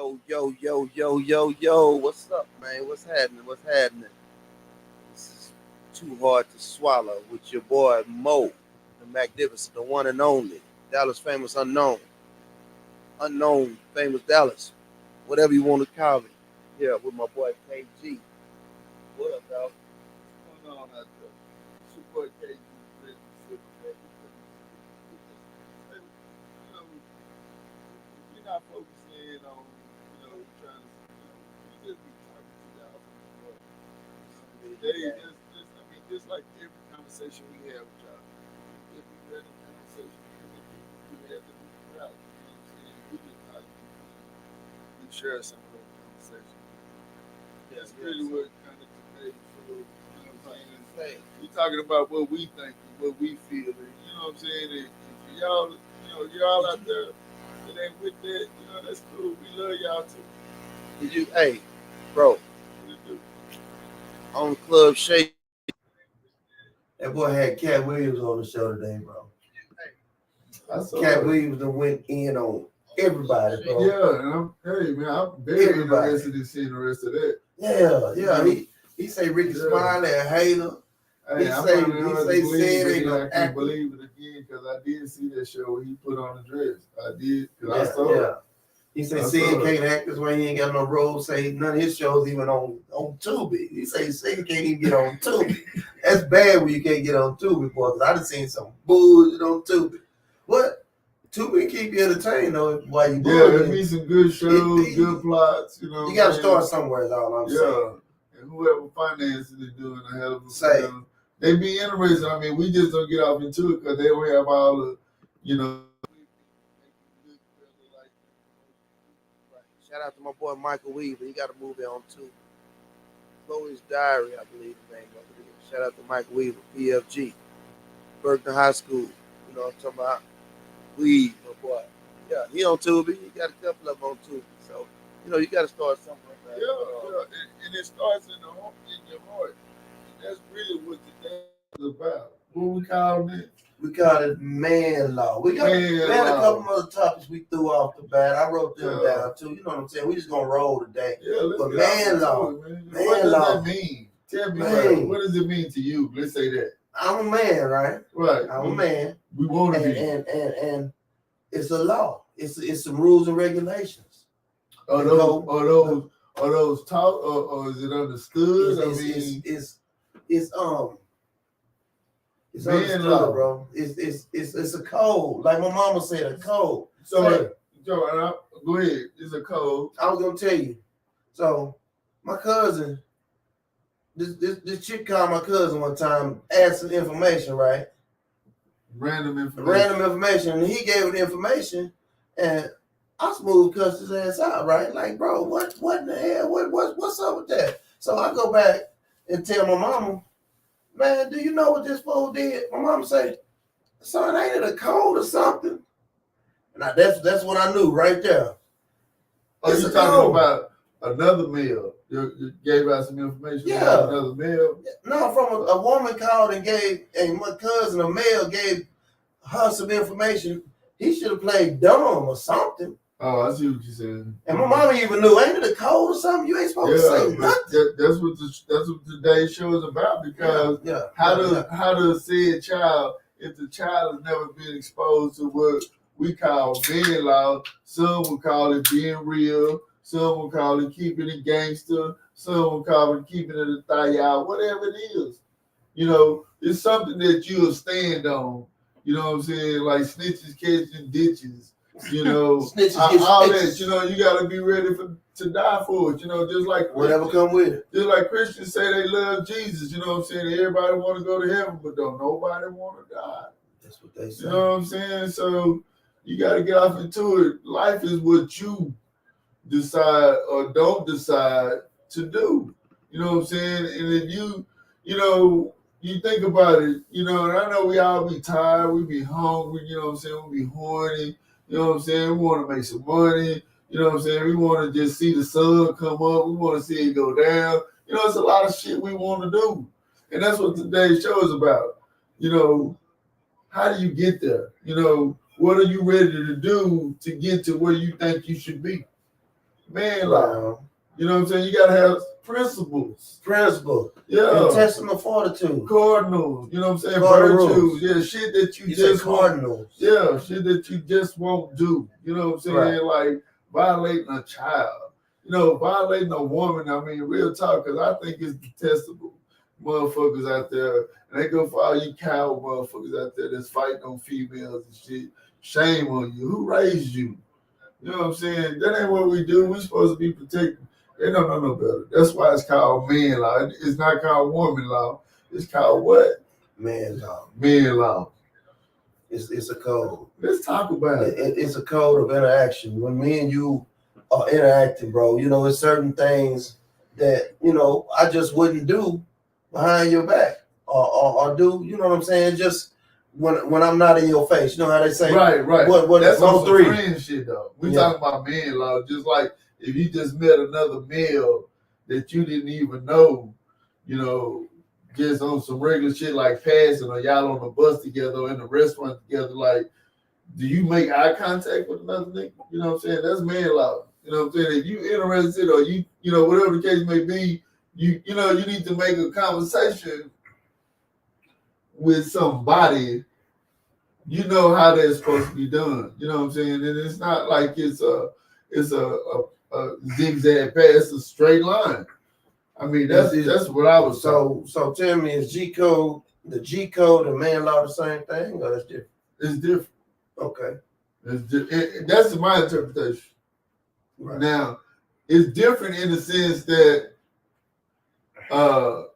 Yo. What's up, man? What's happening? What's happening? This is Too Hard to Swallow with your boy Mo, the Magnificent, the one and only. Dallas famous unknown. Unknown famous Dallas. Whatever you want to call it. Yeah, with my boy KG. What up, dog? What's going on out there? It's your boy KG. We're not focusing on, trying to, we just be talking to y'all for just like every conversation we have with y'all, every random conversation we have to be proud. You know what I'm saying? We just like we share some of those conversations. That's really what kind of today for. You know what I'm saying? We talking about what we think and what we feel. And, you know what I'm saying? And for y'all, y'all out there that ain't with that, that's cool. We love y'all too. Hey, bro, on Club Shake. That boy had Cat Williams on the show today, bro. Cat Williams done went in on everybody, bro. Yeah, and I'm very interested in seeing the rest of that. Yeah. He say Ricky Smiley a hater. Hey, he I say said ain't I gonna can't believe it again because I did see that show where he put on the dress. I did because I saw it. He said Sid can't act this way. He ain't got no role. Say none of his shows even on Tubi. He say Sid can't even get on Tubi. That's bad when you can't get on Tubi, boy. Because I done seen some bullshit on Tubi. What? Tubi keep you entertained though while you it be some good shows, good plots. You got to start somewhere. Is all I'm saying. And whoever finances is doing a hell of a they be interested. I mean, we just don't get off into it because they don't have all the, Shout out to my boy Michael Weaver. He got a movie on too. Chloe's Diary, I believe the name of it is. Shout out to Michael Weaver, PFG. Berkeley High School. You know what I'm talking about? Weave, my boy. Yeah, he on Tubi. He got a couple of them on Tubi. So, you got to start somewhere. And it starts in your heart. And that's really what the day is about. What we call it? We call it man law. We had a couple other topics we threw off the bat. I wrote them down too. You know what I'm saying? We just gonna roll today. But man law. What does that mean? Tell me, what does it mean to you? Let's say that. I'm a man, right? Right. I'm a man. We want to be. And it's a law. It's some rules and regulations. Are those taught or is it understood? It's understood, bro. It's a code. Like my mama said, a code. So go ahead. It's a code. I was gonna tell you. So my cousin, this chick called my cousin one time, asked some information, right? Random information. And he gave her the information, and I smooth cussed his ass out, right? Like, bro, what in the hell? What's up with that? So I go back and tell my mama, man, do you know what this fool did? My mama say, son, ain't it a code or something? And that's what I knew right there. Oh, you talking about another male? You gave out some information about another male? No, from a woman called and my cousin, a male, gave her some information. He should have played dumb or something. Oh, I see what you're saying. And my mama even knew, ain't it a code or something? You ain't supposed to say nothing. That's what today's show is about, because how does said child, if the child has never been exposed to what we call man law, some would call it being real, some would call it keeping it gangster, some would call it keeping it a thigh out, whatever it is. It's something that you'll stand on. You know what I'm saying? Like snitches catching ditches. All that, you got to be ready to die for it, just like whatever come with it. Just like Christians say they love Jesus, you know what I'm saying? Everybody want to go to heaven, but don't nobody want to die. That's what they say. You know what I'm saying? So you got to get off into it. Life is what you decide or don't decide to do. You know what I'm saying? And if you think about it, and I know we all be tired, we be hungry, you know what I'm saying? We be horny. You know what I'm saying? We want to make some money. You know what I'm saying? We want to just see the sun come up. We want to see it go down. It's a lot of shit we want to do. And that's what today's show is about. How do you get there? What are you ready to do to get to where you think you should be? man law. You know what I'm saying? You gotta have principles. Yeah. Intestinal fortitude. Cardinals. You know what I'm saying? Cardinals. Virtues. Yeah, shit that you just cardinals. Yeah, shit that you just won't do. You know what I'm saying? Right. Like violating a child. You know, violating a woman. I mean, real talk, because I think it's detestable. Motherfuckers out there, and they go for all you cow motherfuckers out there that's fighting on females and shit. Shame on you. Who raised you? You know what I'm saying? That ain't what we do. We supposed to be protected. They don't know no better. That's why it's called man law. It's not called woman law. It's called what? Man law. Man law. It's a code. Let's talk about it. It's a code of interaction. When me and you are interacting, bro, you know, it's certain things that, you know, I just wouldn't do behind your back or do, you know what I'm saying? Just when I'm not in your face. You know how they say? Right. What that's on some three friend shit, though. We talking about man law. Just like if you just met another male that you didn't even know, you know, just on some regular shit like passing or y'all on the bus together or in the restaurant together, like, do you make eye contact with another nigga? You know what I'm saying? That's man law. You know what I'm saying? If you interested or you know, whatever the case may be, you know, you need to make a conversation with somebody. You know how that's supposed to be done. You know what I'm saying? And it's not like it's a zigzag path, it's a straight line. I mean, that's what I was so tell me, is the G code and man law the same thing, or it's different? It's different. Okay. That's my interpretation. Right. Now, it's different in the sense that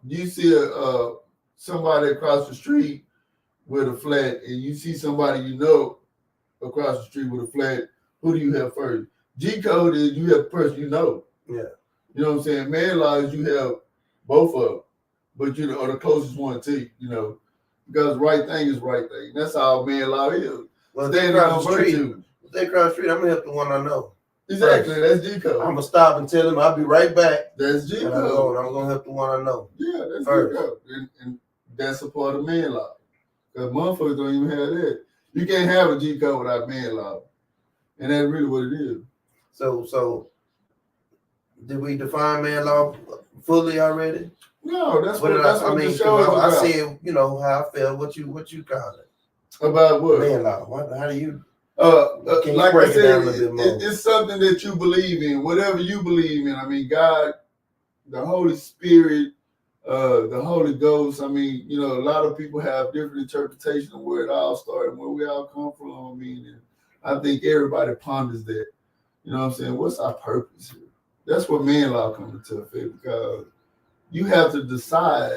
you see somebody across the street with a flat, and you see somebody you know across the street with a flat. Who do you have first? G code is you have the person you know. Yeah. You know what I'm saying? Man law is you have both of them, but you know, or the closest one to you, you know, because right thing is right thing. That's all man law is. Well, standing on virtue. If they cross the street, I'm gonna help the one I know. Exactly, that's G code. I'm gonna stop and tell him I'll be right back. That's G code. I'm gonna help the one I know. Yeah, that's G code, and that's a part of man law. Because motherfuckers don't even have that. You can't have a G code without man law, and that's really what it is. So, did we define man law fully already? No, that's what the show is about. I said, you know how I feel. What you call it? About what? Man law. How do you? Can like I said, it's something that you believe in, whatever you believe in. I mean, God, the Holy Spirit, the Holy Ghost. I mean, you know, a lot of people have different interpretations of where it all started and where we all come from. I mean, and I think everybody ponders that. You know what I'm saying? What's our purpose here? That's what man law comes into effect, because you have to decide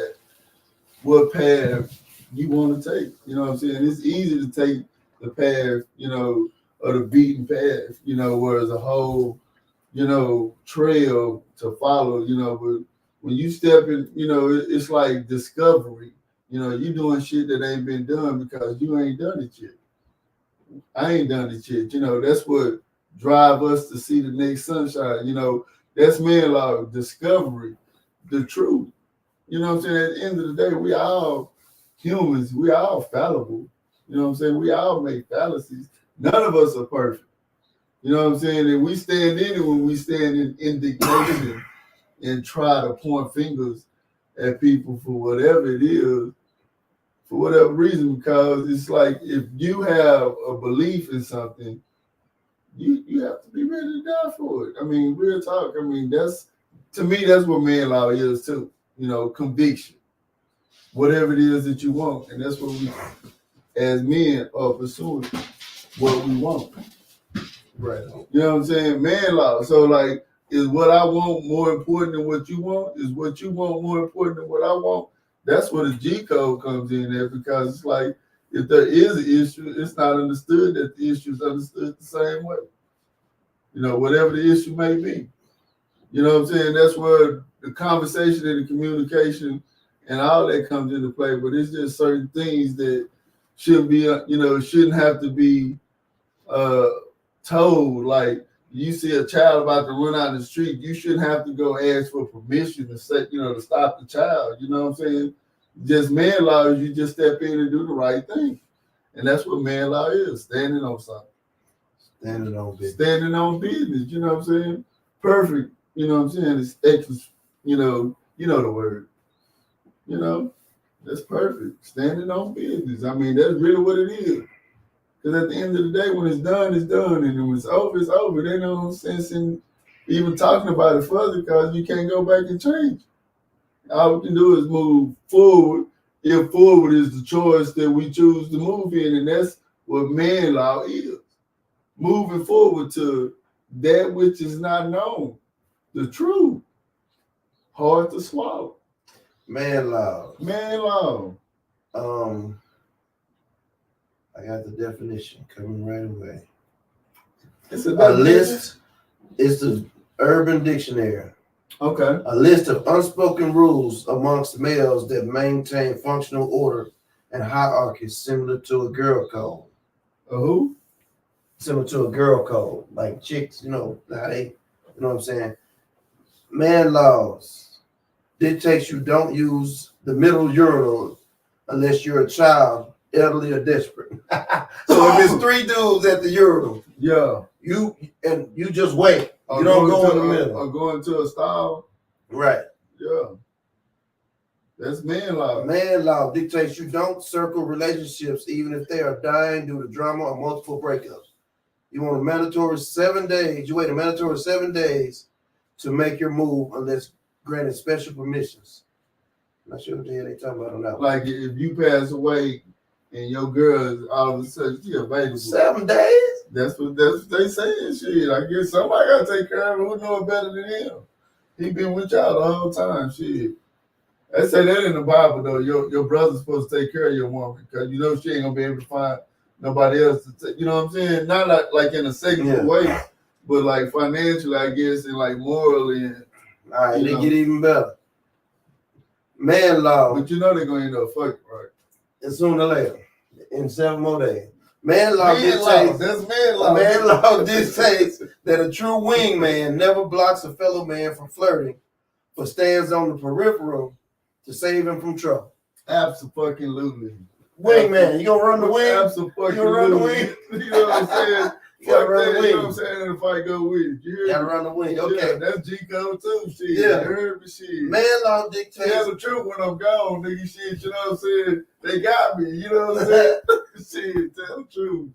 what path you want to take. You know what I'm saying? It's easy to take the path, you know, or the beaten path, you know, where there's a whole, you know, trail to follow, you know, but when you step in, you know, it's like discovery. You know, you doing shit that ain't been done because you ain't done it yet. I ain't done it yet. You know, that's what drive us to see the next sunshine. You know, that's man law, discovery, the truth. You know what I'm saying? At the end of the day, we all humans, we all fallible. You know what I'm saying? We all make fallacies. None of us are perfect. You know what I'm saying? And we stand in it when we stand in indignation and try to point fingers at people for whatever it is, for whatever reason, because it's like if you have a belief in something, you have to be ready to die for it. I mean, real talk. I mean, to me, that's what man law is too. You know, conviction. Whatever it is that you want. And that's what we, as men, are pursuing what we want. Right. You know what I'm saying? Man law. So, like, is what I want more important than what you want? Is what you want more important than what I want? That's where the G code comes in there, because it's like, if there is an issue, it's not understood that the issue is understood the same way. You know, whatever the issue may be. You know what I'm saying? That's where the conversation and the communication and all that comes into play. But it's just certain things that shouldn't be, you know, shouldn't have to be told. Like, you see a child about to run out in the street, you shouldn't have to go ask for permission to say, you know, to stop the child. You know what I'm saying? Just man law is you just step in and do the right thing. And that's what man law is, standing on something. Standing on business. Standing on business, you know what I'm saying? perfect. You know what I'm saying? It's extra. You know the word. You know, that's perfect. Standing on business. I mean, that's really what it is. Because at the end of the day, when it's done, it's done, and when it's over, it's over. There's no sense in even talking about it further because you can't go back and change. All we can do is move forward. If forward is the choice that we choose to move in, and that's what man law is. Moving forward to that which is not known, the truth. Hard to swallow. Man law. Man law. I got the definition coming right away. It's a list. It's the Urban Dictionary. Okay. A list of unspoken rules amongst males that maintain functional order and hierarchy similar to a girl code. A who? Similar to a girl code. Like chicks, how they, you know what I'm saying? Man laws dictates you don't use the middle urinal unless you're a child, elderly, or desperate. So if it's 3 dudes at the urinal, yeah, you just wait. You don't go in the middle. Or go into a stall. Right. Yeah. That's man law. Man law dictates you don't circle relationships even if they are dying due to drama or multiple breakups. You want a mandatory 7 days. You wait a mandatory 7 days to make your move unless granted special permissions. I'm not sure what the hell they talking about on that one. Like if you pass away and your girl is all of a sudden she available. 7 days? That's what they saying. Shit, I guess somebody gotta take care of him. Who know it better than him? He been with y'all the whole time. Shit. They say that in the Bible though. Your brother's supposed to take care of your woman because she ain't gonna be able to find nobody else to take. You know what I'm saying? Not like in a sexual way, but like financially, I guess, and like morally. And, all right, they get even better. Man law. But they're gonna end up fucking, right? And sooner or later, in 7 more days. Man law dictates. That's man law. Man law dictates that a true wingman never blocks a fellow man from flirting, but stands on the peripheral to save him from trouble. Absolutely. Wingman, you gonna run the wing? Absolutely. You gonna run the wing? You know what I'm saying? You gotta run the wing. You know what I'm saying? If I go with it. You gotta run the wing. Okay. Yeah, that's G code too. Shit. Yeah. You heard me? Shit. Man law dictates. Tell the truth when I'm gone, nigga. Shit, you know what I'm saying? They got me. You know what I'm saying? Shit, tell the truth.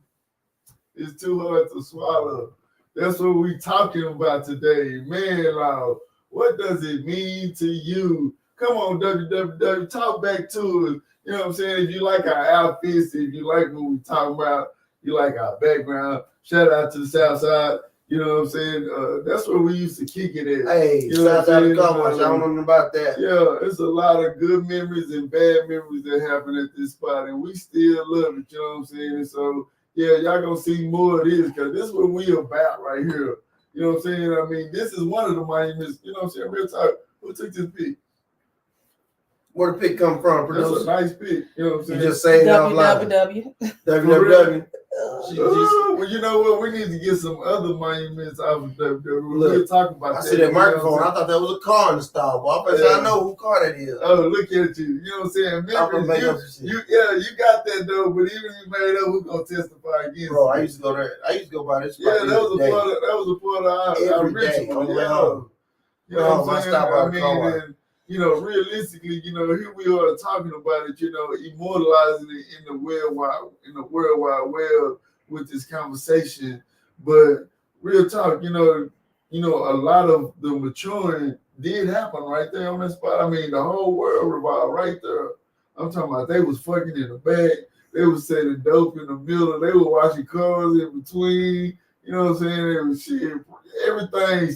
It's too hard to swallow. That's what we talking about today. Man law. What does it mean to you? Come on, WWW, talk back to us. You know what I'm saying? If you like our outfits, if you like what we talking about, you like our background, shout out to the South Side. You know what I'm saying? That's where we used to kick it at. Hey, you know South Side of Commerce, I don't know nothing about that. Yeah, it's a lot of good memories and bad memories that happen at this spot, and we still love it. You know what I'm saying? And so, yeah, y'all gonna see more of this because this is what we about right here. You know what I'm saying? I mean, this is one of the monuments. You know what I'm saying? Real talk. Who took this pic? Where the pic come from, producer? That's a nice pic. You know what I'm saying? You just say it out loud. www. Well, you know what? We need to get some other monuments out of WWE. We'll talk about that. I see that microphone. I thought that was a car in the stall, but I know who car that is. Oh, look at you. You know what I'm saying? You got that though, but even if you made up, who's gonna testify against Bro, I used to go there. I used to go by this spot. Yeah, that was a part of our ritual. You know what I'm saying? I mean, and, realistically, here we are talking about it, immortalizing it in the World Wide Web with this conversation. But real talk, a lot of the maturing did happen right there on that spot. I mean, the whole world revolved right there. I'm talking about they was fucking in the back. They was selling dope in the middle. They were washing cars in between. You know what I'm saying? It was shit, everything.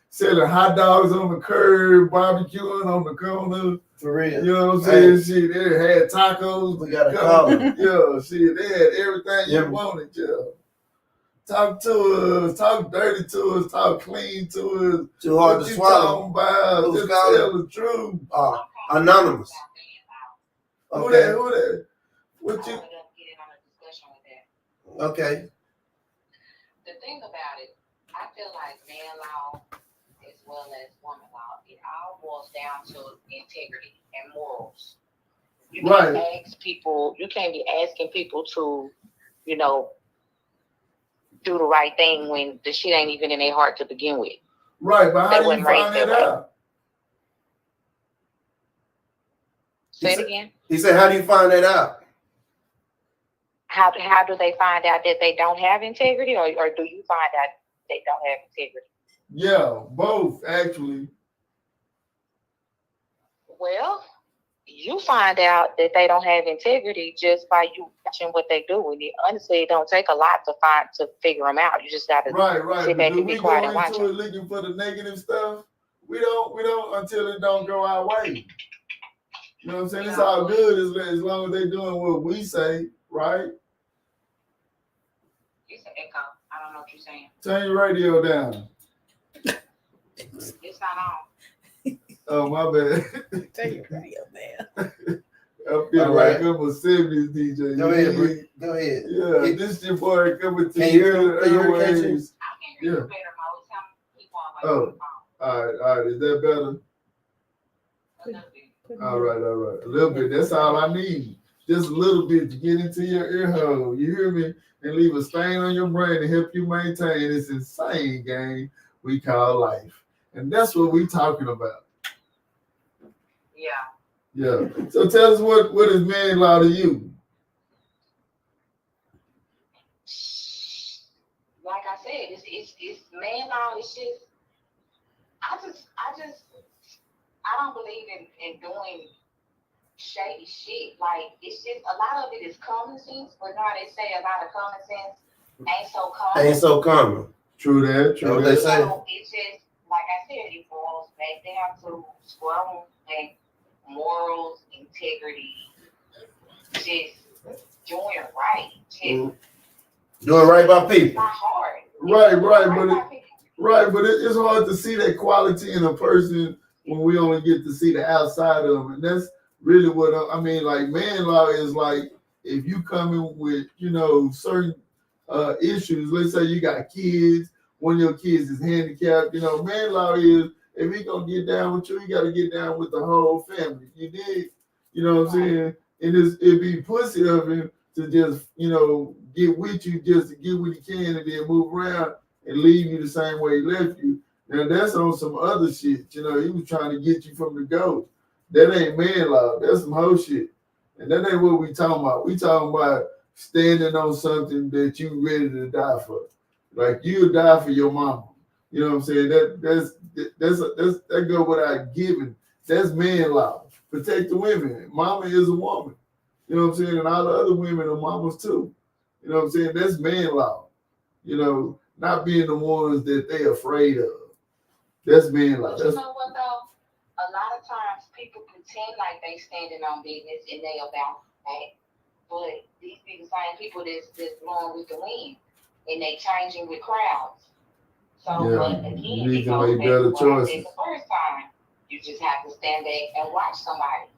Selling hot dogs on the curb, barbecuing on the corner. For real. You know what I'm saying? Shit, they had tacos. We got a call. Yeah, shit, they had everything you wanted, yeah. Talk to us, talk dirty to us, talk clean to us. Too hard to swallow. Just tell the truth. Anonymous. Who that? What you? Okay. The thing about it, I feel like man law as well as woman law, it all boils down to integrity and morals. You can't ask people, you can't be asking people to, do the right thing when the shit ain't even in their heart to begin with. Right, but how They do you wasn't raised find that that way. out? Say it again. He said, how do you find that out? How do they find out that they don't have integrity, or do you find out they don't have integrity? Yeah, both actually. Well, you find out that they don't have integrity just by you watching what they do. And honestly, it don't take a lot to figure them out. You just got to Right. sit But back do and be we quiet go and watch into them. it looking for the negative stuff? We don't until it don't go our way. You know what I'm saying? It's all good as long as they're doing what we say, right? It's an echo. I don't know what you're saying. Turn your radio down. It's not on. Oh, my bad. Turn your radio down. I feel All like right. I'm a 70s DJ. Go ahead, Bree. Go ahead. Yeah, this your boy coming to Can you you through the hear me, airwaves. I can hear you better, Mo. Keep on Oh. All right. Is that better? All right. A little bit. That's all I need. Just a little bit to get into your ear hole. You hear me? And leave a stain on your brain to help you maintain this insane game we call life. And that's what we talking about. Yeah. So tell us what is man law to you? Like I said, it's man law. It's just I don't believe in doing shady shit. Like, it's just a lot of it is common sense, but now they say a lot of common sense ain't so common. Ain't so common. True that. What they say. So it's just like I said, it boils back down to square and morals, integrity, just doing right. Just doing right by it's people. not hard. Right, but it's hard to see that quality in a person when we only get to see the outside of them, and that's really what I mean. Like, man law is like if you come in with certain issues. Let's say you got kids, one of your kids is handicapped. Man law is if he gonna get down with you, got to get down with the whole family. You dig? You know what I'm saying? And it'd be pussy of him to just get with you just to get what he can and then move around and leave you the same way he left you. Now that's on some other shit. He was trying to get you from the go. That ain't man law. That's some hoe shit. And that ain't what we talking about. We talking about standing on something that you ready to die for. Like, you'll die for your mama. You know what I'm saying? That go without giving. That's man law. Protect the women. Mama is a woman. You know what I'm saying? And all the other women are mamas too. You know what I'm saying? That's man law. Not being the ones that they afraid of. That's man law. But you know what though? A lot of times people pretend like they standing on business and they about that. But these be the same people that's blowing with the wind and they changing with crowds. So but again, you need it to goes make back better to what I choices. said the first time. You just have to stand back and watch somebody.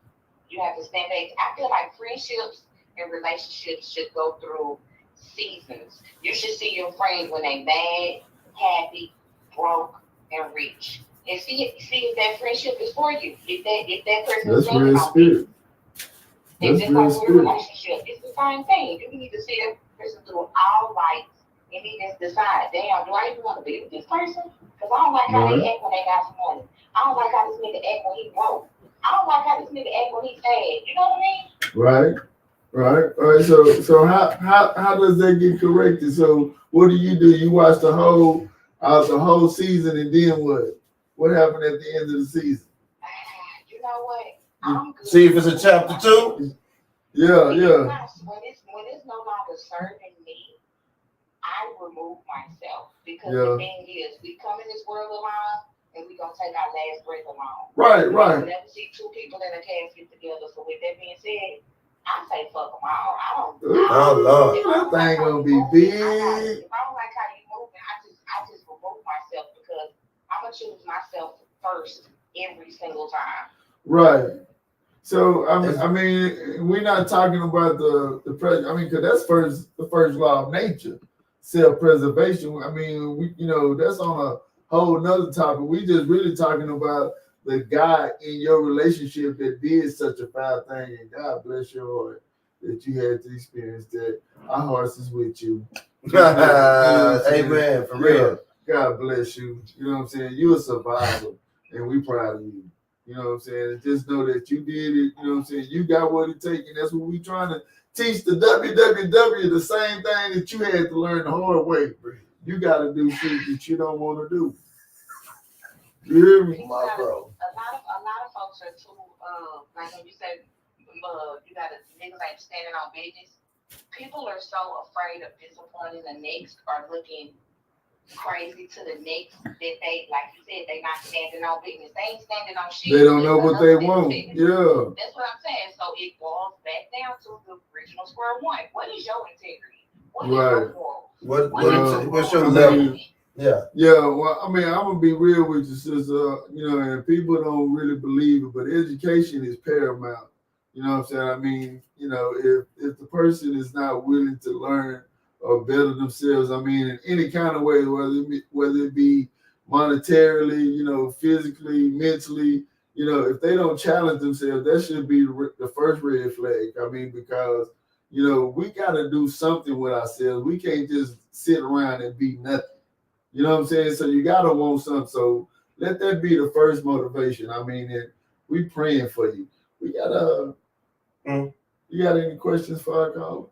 You have to stand back. I feel like friendships and relationships should go through seasons. You should see your friends when they mad, happy, broke, and rich. And see if that friendship is for you. If that person is real spirit. And just like with a relationship, it's the same thing. You need to see a person through all lights and then just decide, damn, do I even want to be with this person? Because I don't like how they act when they got some money. I don't like how this nigga act when he broke. I don't like how this nigga act when he's sad. You know what I mean? Right. All right. So how does that get corrected? So what do? You watch the whole season, and then what? What happened at the end of the season? You know what? I'm good. See if it's a chapter 2. Yeah. When it's no longer serving me, I remove myself because the thing is, we come in this world alone, and we gonna take our last breath alone. Right. You'll never see two people in a casket together. So with that being said, I say fuck them all. Oh Lord, that thing gonna be big. If I don't like how you moving, I just remove myself because I'm gonna choose myself first every single time. Right. So I mean, we're not talking about the present. I mean, because that's the first law of nature, self-preservation. I mean, that's on a whole nother topic. We just really talking about the guy in your relationship that did such a foul thing, and God bless your heart that you had to experience that. Our hearts is with you. Amen. For real. God bless you. You know what I'm saying? You're a survivor, and we proud of you. You know what I'm saying? And just know that you did it. You know what I'm saying? You got what it takes, and that's what we trying to teach the WWW, the same thing that you had to learn the hard way. You got to do shit that you don't want to do. You hear me? My bro. A lot of folks are too, like when you say, you got niggas ain't standing on business. People are so afraid of disappointing the next or looking crazy to the next that they, like you said, they not standing on business. They ain't standing on shit. They don't know what they want. Yeah. That's what I'm saying. So it boils back down to the original square one. What is your integrity? What is your moral? What's your level? Yeah. Yeah, well, I mean, I'm gonna be real with you, sister. You know, and people don't really believe it, but education is paramount. You know what I'm saying? I mean, you know, if the person is not willing to learn or better themselves, I mean, in any kind of way, whether it be monetarily, you know, physically, mentally, you know, if they don't challenge themselves, that should be the first red flag. I mean, because, you know, we got to do something with ourselves. We can't just sit around and be nothing. You know what I'm saying? So you got to want something. So let that be the first motivation. I mean, and we praying for you. We got you got any questions for our call?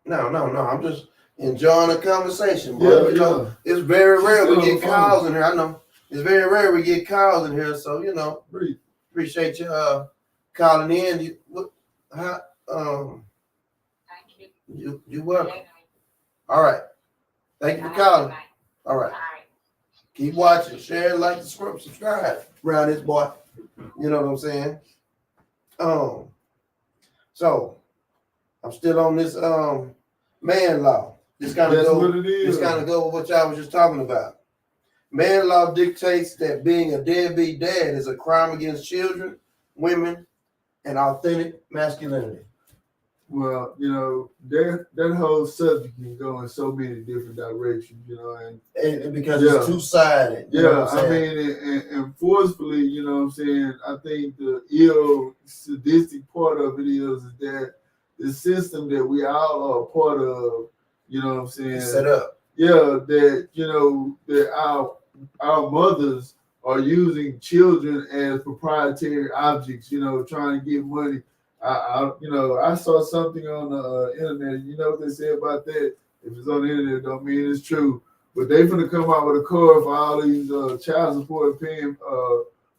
No. I'm just enjoying the conversation, bro. Yeah, you know, it's very rare we get calls in here. I know it's very rare we get calls in here. So you know, appreciate you calling in. Thank you. You welcome. All right. Thank you for calling. All right. Keep watching, share, like, subscribe around this boy. You know what I'm saying? So I'm still on this man law. This kind of go with what y'all was just talking about. Man law dictates that being a deadbeat dad is a crime against children, women, and authentic masculinity. Well, you know, that whole subject can go in so many different directions, you know, and because it's two-sided. Yeah, I mean, and forcefully, you know what I'm saying, I think the ill sadistic part of it is that the system that we all are a part of, you know what I'm saying, set up. Yeah, that, you know, that our mothers are using children as proprietary objects, you know, trying to get money. I saw something on the internet. You know what they say about that? If it's on the internet, don't mean it's true. But they finna come out with a card for all these child support paying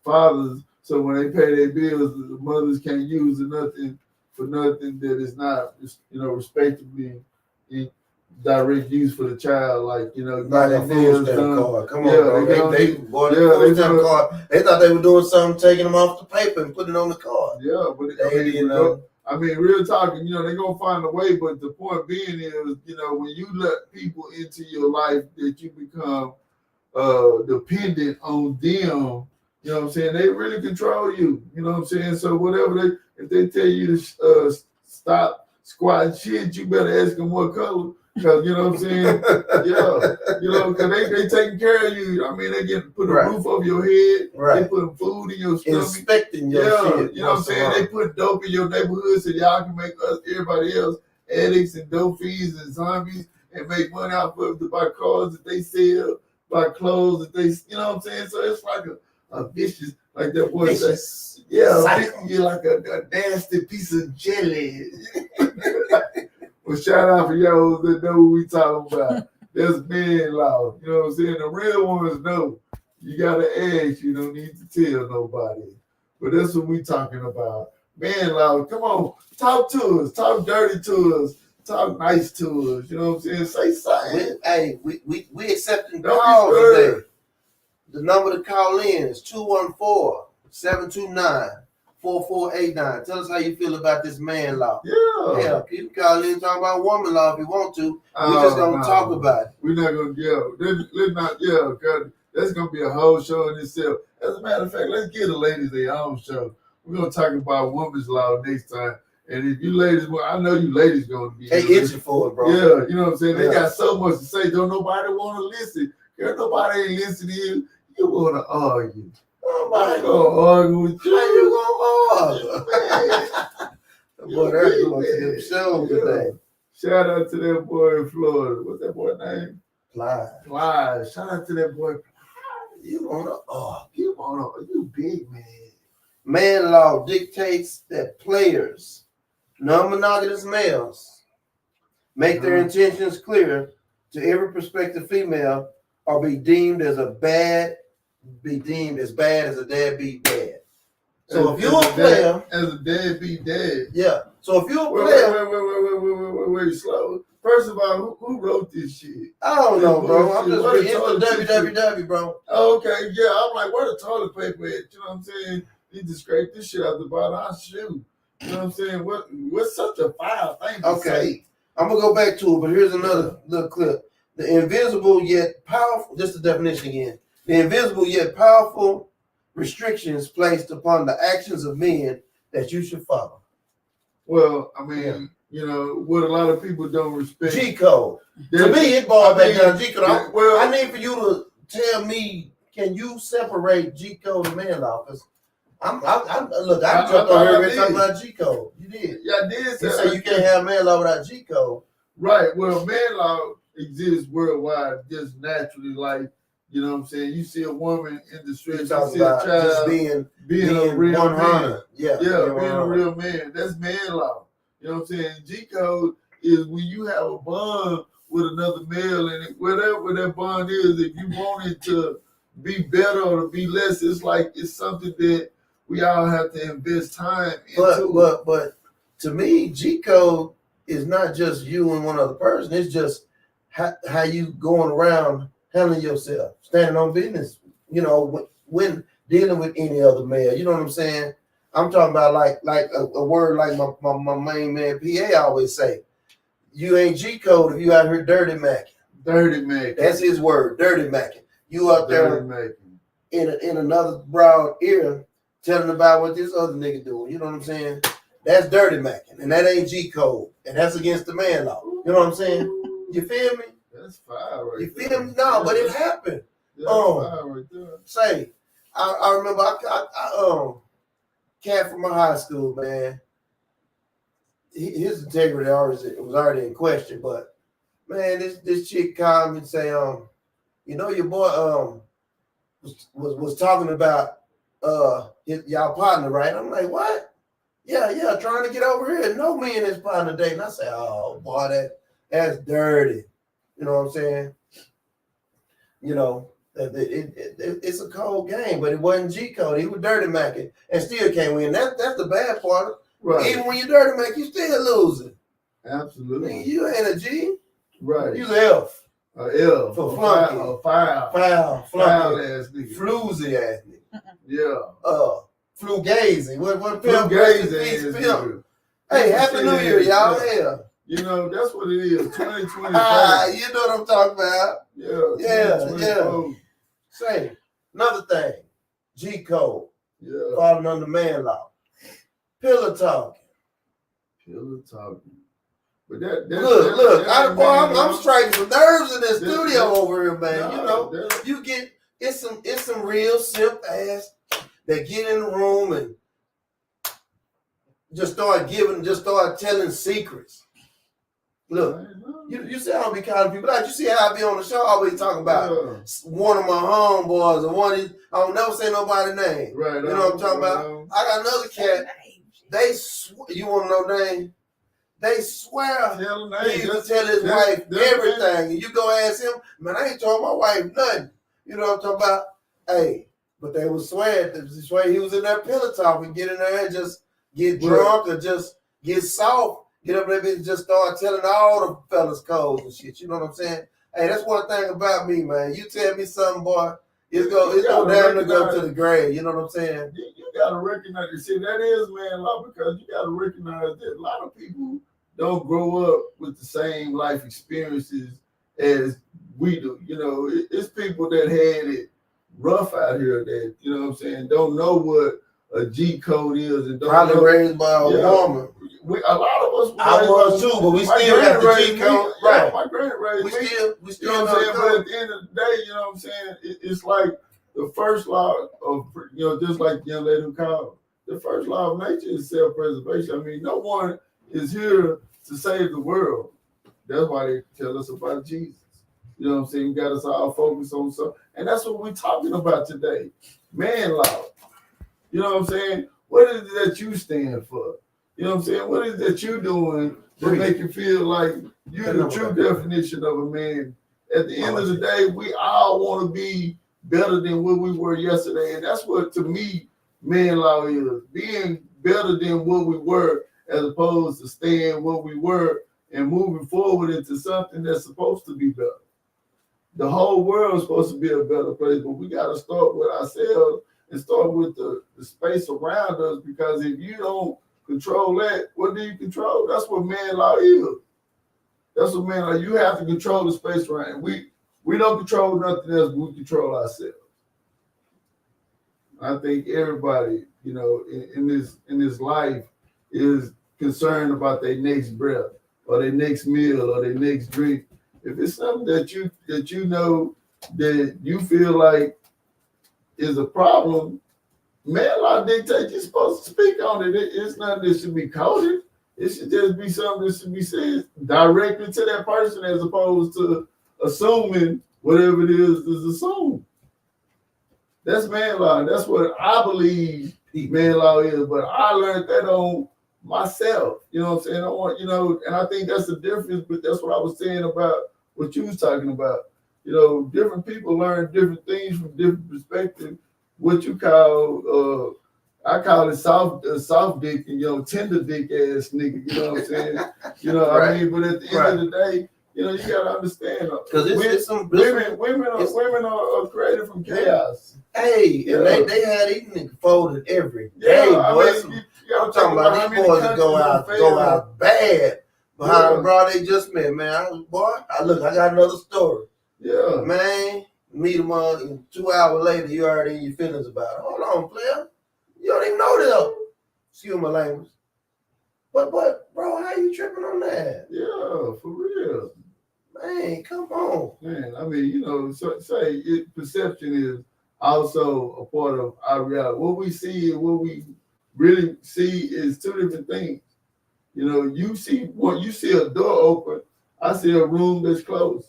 fathers. So when they pay their bills, the mothers can't use nothing for nothing that is not, you know, respectively in direct use for the child. Like, you know, like a food stamp card. Come on, bro. They card. They thought they were doing something, taking them off the paper and putting it on the card. Yeah, but I mean, real talking, you know, they're gonna find a way, but the point being is, you know, when you let people into your life that you become dependent on them, you know what I'm saying, they really control you. You know what I'm saying? So whatever if they tell you to stop squatting shit, you better ask them what color. Because, you know what I'm saying? Yeah. You know, because they taking care of you. I mean, they put a roof over your head. They put food in your stomach. Inspecting your shit. You know what I'm saying? They put dope in your neighborhood so y'all can make everybody else addicts and dope fiends and zombies and make money off of to buy cars that they sell, buy clothes that they, you know what I'm saying? So it's like a vicious, like that boy says. Yeah, you're like a nasty piece of jelly. Well, shout out for y'all that know what we talking about. That's man law. You know what I'm saying? The real ones know. You gotta ask. You don't need to tell nobody. But that's what we talking about. Man law. Come on, talk to us. Talk dirty to us. Talk nice to us. You know what I'm saying? Say something. We accepting calls today. The number to call in is 214-729-4489. Tell us how you feel about this man law. Yeah, keep calling in, talk about woman law if you want to. We're just gonna talk about it. We're not gonna let's not because that's gonna be a whole show in itself. As a matter of fact, let's give the ladies their own show. We're gonna talk about women's law next time. And if you ladies, well, I know you ladies gonna be itching for it, bro. Yeah, you know what I'm saying? They got so much to say, don't nobody wanna listen. Girl, nobody ain't listening to you. You wanna argue. Nobody gonna argue with you. How you gonna argue? Boy, that's going to the show today. Shout out to that boy in Florida. What's that boy's name? Plies. Shout out to that boy. You big man. Man law dictates that players, non-monogamous males, make their intentions clear to every prospective female, or be deemed as bad as a deadbeat dad. So if you're a player, as a deadbeat dad, yeah. So if you're a player, wait, slow. First of all, who wrote this shit? I don't know, bro. I'm just reading the www, bro. Oh, okay, yeah. I'm like, where the toilet paper at? You know what I'm saying? Need to scrape this shit out the bottom of our shoe. You know what I'm saying? What's such a foul thing to say? I'm gonna go back to it, but here's another little clip. The invisible yet powerful. Just the definition again. The invisible yet powerful restrictions placed upon the actions of men that you should follow. Well, I mean, you know, what a lot of people don't respect. G code. To me, it boils back down to G code. I need for you to tell me, can you separate G code and man law? Because I jumped on here every time about G code. You did. Yeah, I did. You say you can't have man law without G code. Right. Well, man law exists worldwide just naturally. Like, you know what I'm saying? You see a woman in the street, you see a child just being a real man. Yeah, being a real man. That's man law. You know what I'm saying? G code is when you have a bond with another male, and whatever that bond is, if you want it to be better or to be less, it's something that we all have to invest time into. But to me, G code is not just you and one other person. It's just how you going around handling yourself, standing on business. You know, when dealing with any other male. You know what I'm saying? I'm talking about like a word like my main man PA always say. You ain't G code if you out here dirty macking. Dirty macking. That's his word, dirty macking. You out there in another broad ear telling about what this other nigga doing. You know what I'm saying? That's dirty macking, and that ain't G code, and that's against the man law. You know what I'm saying? You feel me? That's fire right You feel me? No, but it happened. That's fire right there. Say, I remember I cat from my high school, man. His integrity was already in question, but man, this chick called me and say, you know, your boy was talking about y'all partner, right? I'm like, what? Yeah, trying to get over here. No me and his partner dating. I say, oh boy, that's dirty. You know what I'm saying? You know, it's a cold game, but it wasn't G code. He was dirty macking and still can't win. That's the bad part. Right. Even when you dirty mac, you still losing. Absolutely. I mean, you ain't a G. Right. You F. L. For flunky. Foul. Flunky. Ass nigga. Floozy ass nigga. Yeah. Flugazy. What Flugazy pimp? Hey, Happy New Year, y'all. Yeah. You know, that's what it is. 2024. You know what I'm talking about. Yeah. Say, another thing. G code. Yeah. Falling under man law. Pillow talking. But look, I'm striking some nerves in this studio over here, man. You know, you get it's some real simp ass that get in the room and just start telling secrets. Look, you see how I be calling people out. You see how I be on the show always talking about one of my homeboys or one of these, I don't never say nobody's name. Right. You know what I'm talking about? I got another cat. You want to know name? They swear he used to tell his wife everything. And you go ask him, man, I ain't told my wife nothing. You know what I'm talking about? Hey, but they would swear he was in that pillow talk and get in there and just get drunk or just get soft. Get up there and just start telling all the fellas codes and shit. You know what I'm saying? Hey, that's one thing about me, man. You tell me something, boy, it's go down to go to the grave. You know what I'm saying? You gotta recognize it. See, that is man law, because you gotta recognize that a lot of people don't grow up with the same life experiences as we do. You know, it's people that had it rough out here that, you know what I'm saying, don't know what a G code is and don't probably raised by a woman. A lot of us. I was too, but we still got the G code. Right. My granny raised me. We still you know what I'm saying? But at the end of the day, you know what I'm saying? It's like the first law of, you know, just like the young lady who called, the first law of nature is self-preservation. I mean, no one is here to save the world. That's why they tell us about Jesus. You know what I'm saying? You got us all focused on something. And that's what we're talking about today. Man law. You know what I'm saying? What is it that you stand for? You know what I'm saying? What is it that you doing to make you feel like you're the true definition of a man? At the end of the day, we all want to be better than what we were yesterday. And that's what, to me, man law is. Being better than what we were as opposed to staying what we were and moving forward into something that's supposed to be better. The whole world is supposed to be a better place, but we got to start with ourselves and start with the space around us, because if you don't control that, what do you control? That's what man law is. That's what man law. You have to control the space around. We don't control nothing else, but we control ourselves. I think everybody, you know, in this life is concerned about their next breath or their next meal or their next drink. If it's something that you know that you feel like is a problem, man law dictates you're supposed to speak on it. It's not that should be coded. It should just be something that should be said directly to that person as opposed to assuming whatever it is assumed. That's man law. That's what I believe man law is. But I learned that on myself. You know what I'm saying? I want, you know, and I think that's the difference. But that's what I was saying about what you was talking about. You know, different people learn different things from different perspectives. What you call, I call it soft dick and, you know, tender dick ass nigga. You know what I'm saying? You know, right. I mean, but at the end of the day, you know, you gotta understand, because women are created from chaos. Hey, and they had eating folded every day. I'm talking about these boys that go out bad behind bro. They just met, man. I got another story. Yeah, man. Meet them on 2 hours later, you already in your feelings about it. Hold on, player. You don't even know this. Excuse my language. But bro, how you tripping on that? Yeah, for real. Man, come on. Man, I mean, you know, perception is also a part of our reality. What we see and what we really see is two different things. You know, you see a door open, I see a room that's closed.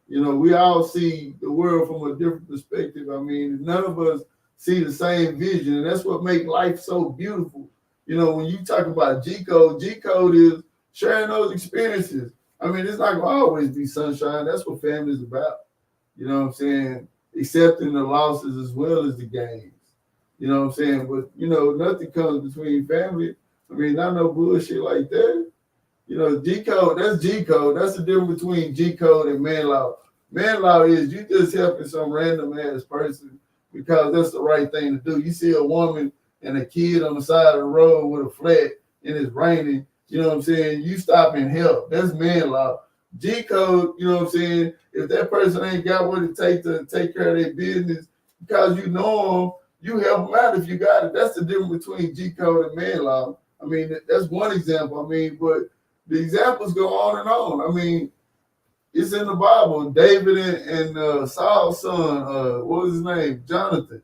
You know, we all see the world from a different perspective. I mean, none of us see the same vision, and that's what makes life so beautiful. You know, when you talk about G-code is sharing those experiences. I mean, it's not going to always be sunshine. That's what family is about. You know what I'm saying? Accepting the losses as well as the gains. You know what I'm saying? But, you know, nothing comes between family. I mean, not no bullshit like that. You know, G-code, that's G-code. That's the difference between G-code and man law. Man law is you just helping some random ass person because that's the right thing to do. You see a woman and a kid on the side of the road with a flat and it's raining. You know what I'm saying? You stop and help. That's man law. G-code, you know what I'm saying? If that person ain't got what it takes to take care of their business, because you know them, you help them out if you got it. That's the difference between G-code and man law. I mean, that's one example. I mean, but the examples go on and on. I mean, it's in the Bible. David and Saul's son, what was his name? Jonathan.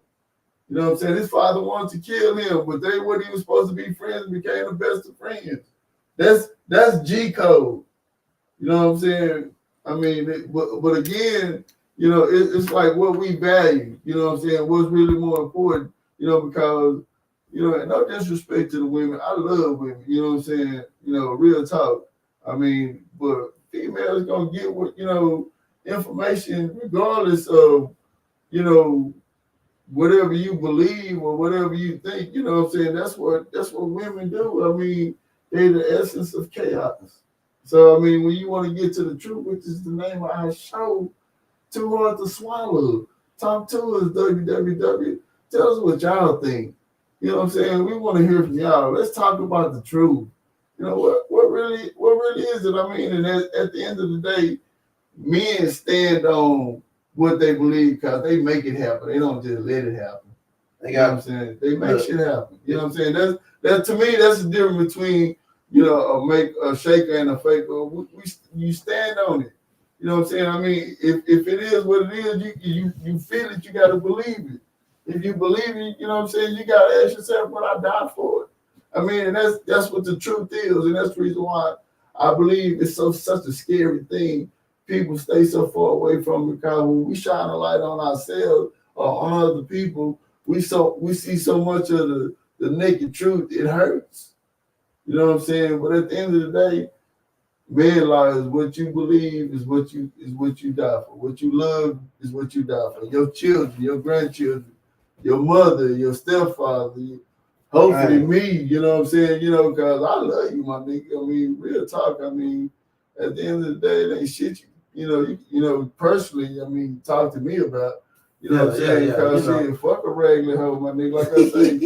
You know what I'm saying? His father wanted to kill him, but they weren't even supposed to be friends and became the best of friends. That's G-code. You know what I'm saying? I mean, but again, you know, it's like what we value. You know what I'm saying? What's really more important, you know, because, you know, no disrespect to the women. I love women. You know what I'm saying? You know, real talk. I mean, but females going to get what, you know, information regardless of, you know, whatever you believe or whatever you think. You know what I'm saying? That's what women do. I mean, they're the essence of chaos. So, I mean, when you want to get to the truth, which is the name of our show, Too Hard to Swallow. Talk to us, www. Tell us what y'all think. You know what I'm saying? We want to hear from y'all. Let's talk about the truth. You know, what really is it? I mean, and at the end of the day, men stand on what they believe because they make it happen. They don't just let it happen. You know what I'm saying? They make shit happen. You know what I'm saying? That to me, that's the difference between, you know, a shaker and a faker. You stand on it. You know what I'm saying? I mean, if it is what it is, you feel it, you got to believe it. If you believe it, you know what I'm saying, you got to ask yourself, would I die for it? I mean, and that's what the truth is, and that's the reason why I believe it's such a scary thing. people stay so far away from it, because when we shine a light on ourselves or on other people, we see so much of the naked truth, it hurts. You know what I'm saying? But at the end of the day, man law is what you believe is what you die for. What you love is what you die for. Your children, your grandchildren, your mother, your stepfather, hopefully me, you know what I'm saying? You know, because I love you, my nigga. I mean, real talk. I mean, at the end of the day, it ain't shit you know, personally, I mean, talk to me about. You know what I'm saying? Because shit, fuck a regular hoe, my nigga. Like I say,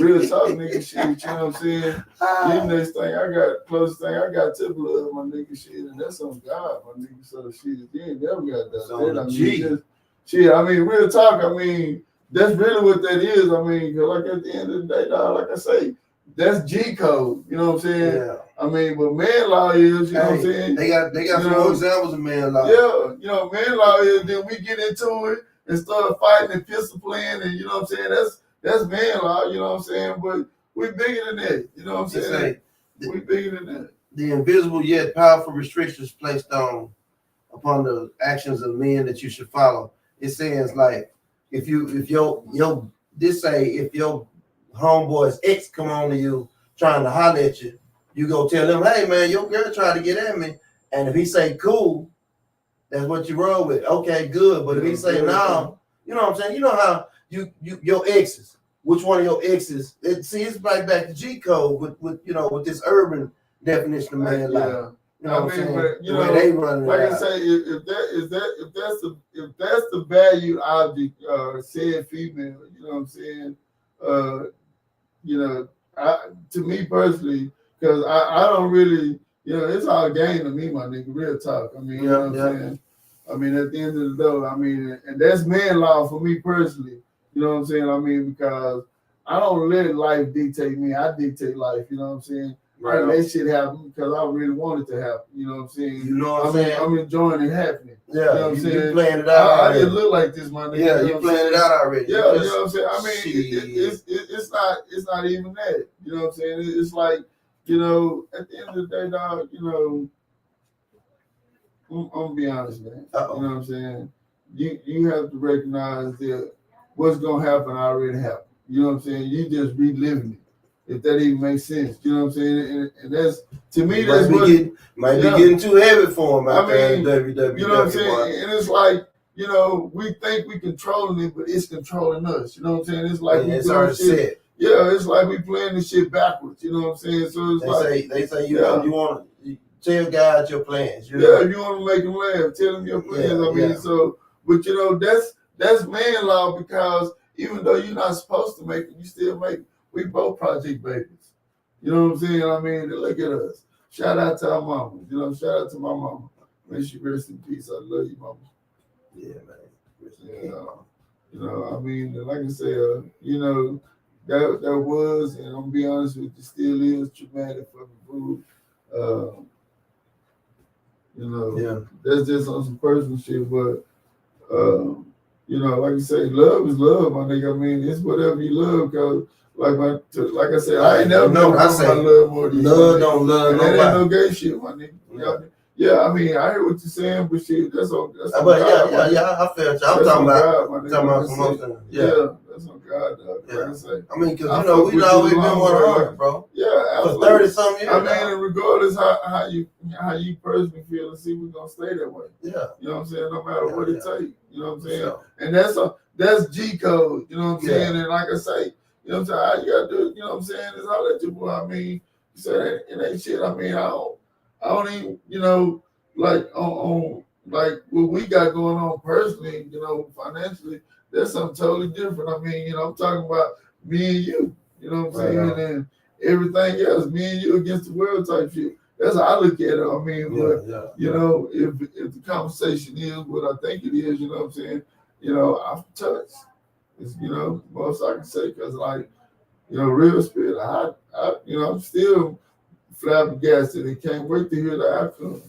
real talk, nigga, shit, you know what I'm saying? The next thing I got, closest thing I got to blood, my nigga, shit, and that's on God, my nigga. So shit, you ain't never got that. I mean, just, shit, I mean, real talk, I mean, that's really what that is. I mean, like at the end of the day, dog, like I say, that's G code. You know what I'm saying? Yeah. I mean, but man law is, you know what I'm saying? They got some more examples of man law. Yeah, you know, man law is, then we get into it and start fighting and pistol playing, and you know what I'm saying? That's man law, you know what I'm saying? But we bigger than that, you know what I'm saying? We bigger than that. The invisible yet powerful restrictions placed upon the actions of men that you should follow. It says like if your homeboy's ex come on to you trying to holler at you, you go tell them, hey man, your girl tried to get at me. And if he say cool, that's what you roll with. Okay, good. But if he say no, you know what I'm saying? You know how your exes, which one of your exes, it's right back to G code with with this urban definition of man life. You know what I'm saying? But, you know, they run like I say, if that's the value object, said female, you know what I'm saying? To me personally, because I don't really, it's all game to me, my nigga, real talk. I mean, you know what I'm saying? I mean, at the end of the day, I mean, and that's man law for me personally, you know what I'm saying? I mean, because I don't let life dictate me, I dictate life, you know what I'm saying? Right. And that shit happen because I really want it to happen, you know what I'm saying? You know what I'm saying? I'm enjoying it happening. Yeah, you know what I'm saying? You playing it out already. I didn't look like this, my nigga. Yeah, you playing it out already. Yeah, you know what I'm saying? I mean, it's not even that. You know what I'm saying? It's like, at the end of the day, dog, I'm gonna be honest, man. You know what I'm saying? You have to recognize that what's gonna happen already happened. You know what I'm saying? You just reliving it. If that even makes sense, you know what I'm saying? And that's, to me, that's might be getting too heavy for him out there in WWE. You know what I'm saying? And it's like, we think we controlling it, but it's controlling us. You know what I'm saying? It's like we doing shit. Yeah, it's like we playing this shit backwards. You know what I'm saying? So it's they say you want to tell God your plans. You want to make him laugh. Tell him your plans. I mean, so, but that's man law, because even though you're not supposed to make it, you still make it. We both project babies. You know what I'm saying? I mean, look at us. Shout out to our mama. Shout out to my mama. May she rest in peace. I love you, mama. Yeah, man. I mean, like I said, that was, and I'm gonna be honest with you, still is traumatic for the food. That's just on some personal shit, but like I say, love is love, my nigga. I mean, it's whatever you love, cause like I said, I ain't never known I love more than you. Love don't love nobody. That ain't no gay shit, my nigga. Yeah, I mean, I hear what you're saying, but shit, that's on God. I feel you. I'm talking about some other thing. Yeah, that's on God, dog. Like I say. I mean, because we always been 100, bro. Yeah, absolutely. For 30-something years. I mean, and regardless how you personally feel, and see, we're gonna stay that way. Yeah. You know what I'm saying? No matter what it takes. You know what I'm saying? Sure. And that's G code. You know what I'm saying? And like I say, you know what I'm saying? All you gotta do, you know what I'm saying, is all that your boy. I mean, you said it ain't shit. I mean, I don't even, like on like what we got going on personally, financially, that's something totally different. I mean, I'm talking about me and you, you know what I'm saying? And everything else, me and you against the world type shit. That's how I look at it. I mean, if the conversation is what I think it is, you know what I'm saying? I'm touched. It's, most I can say, because like, real spirit, I'm still flabbergasted and can't wait to hear the outcome.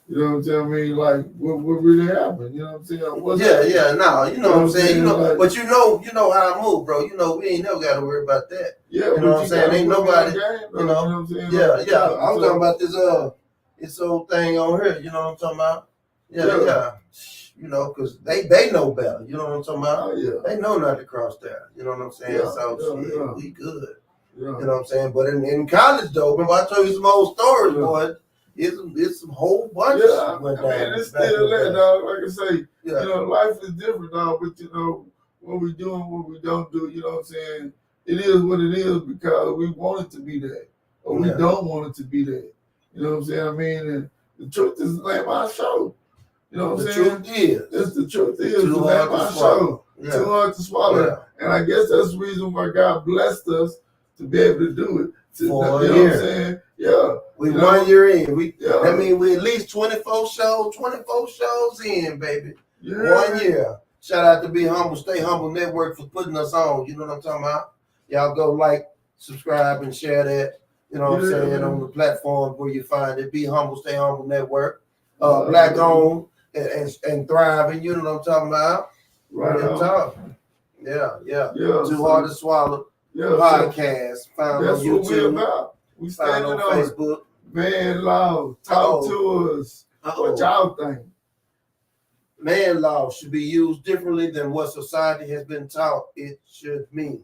You know what I'm saying? I mean, like, what really happened? You know what I'm saying? You know what I'm saying? But you know how I move, bro. We ain't never got to worry about that. Yeah, you know what I'm saying? Ain't nobody, you know what I'm saying? Yeah. I'm talking about this whole thing on here, you know what I'm talking about? Yeah. You know, because they know better. You know what I'm talking about? Oh, yeah. They know not to cross there. You know what I'm saying? Yeah, So yeah, shit, yeah. we good. Yeah. You know what I'm saying? But in college though, remember I told you some old stories, boy. It's some whole bunch. Yeah, went I mean, down it's back in still the that, day. dog. Like I say, Yeah. you know, life is different, dog. But you know, what we do and what we don't do, you know what I'm saying? It is what it is because we want it to be that, or we Yeah. don't want it to be that. You know what I'm saying? I mean, and the truth is the name of our show. You know what I'm The saying? truth is, It's the truth is too the name hard of to our swallow. show. Yeah. Too hard to swallow. Yeah. And I guess that's the reason why God blessed us to be able to do it. For you a know year. what I'm saying? Yeah. We You 1 know? year in. That Yeah. means we at least 24 shows in, baby. Yeah. 1 year. Shout out to Be Humble, Stay Humble Network for putting us on. You know what I'm talking about? Y'all go like, subscribe, and share that. You know what I'm saying? On the platform where you find it. Be Humble, Stay Humble Network. Black owned and thriving. You know what I'm talking about? Right Real on. talk. Yeah. Yeah. Too Hard to Swallow. Yeah. Podcast. Found That's on YouTube. what we're about. We Found standing on on it. Facebook. Man, law. Talk to us. What y'all think? Man law should be used differently than what society has been taught it should mean.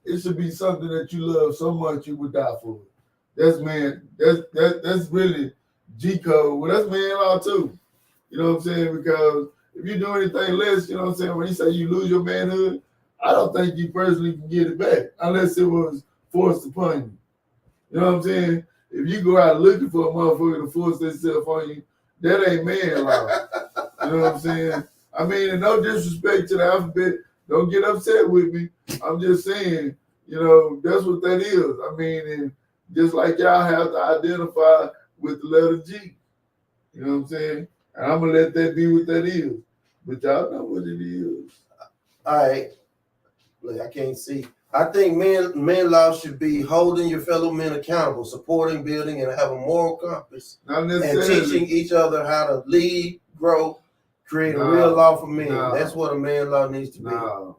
It should be something that you love so much you would die for it. That's really G code. Well, that's man law too. You know what I'm saying? Because if you do anything less, you know what I'm saying, when you say you lose your manhood, I don't think you personally can get it back unless it was forced upon you. You know what I'm saying? If you go out looking for a motherfucker to force themselves on you, that ain't man law. You know what I'm saying? I mean, and no disrespect to the alphabet. Don't get upset with me. I'm just saying, you know, that's what that is. I mean, and just like y'all have to identify with the letter G. You know what I'm saying? And I'm going to let that be what that is. But y'all know what it is. All right. Look, I can't see. I think men law should be holding your fellow men accountable, supporting, building, and have a moral compass. Not And necessarily. teaching each other how to lead, grow, create a real law for men. That's what a man law needs to be. No.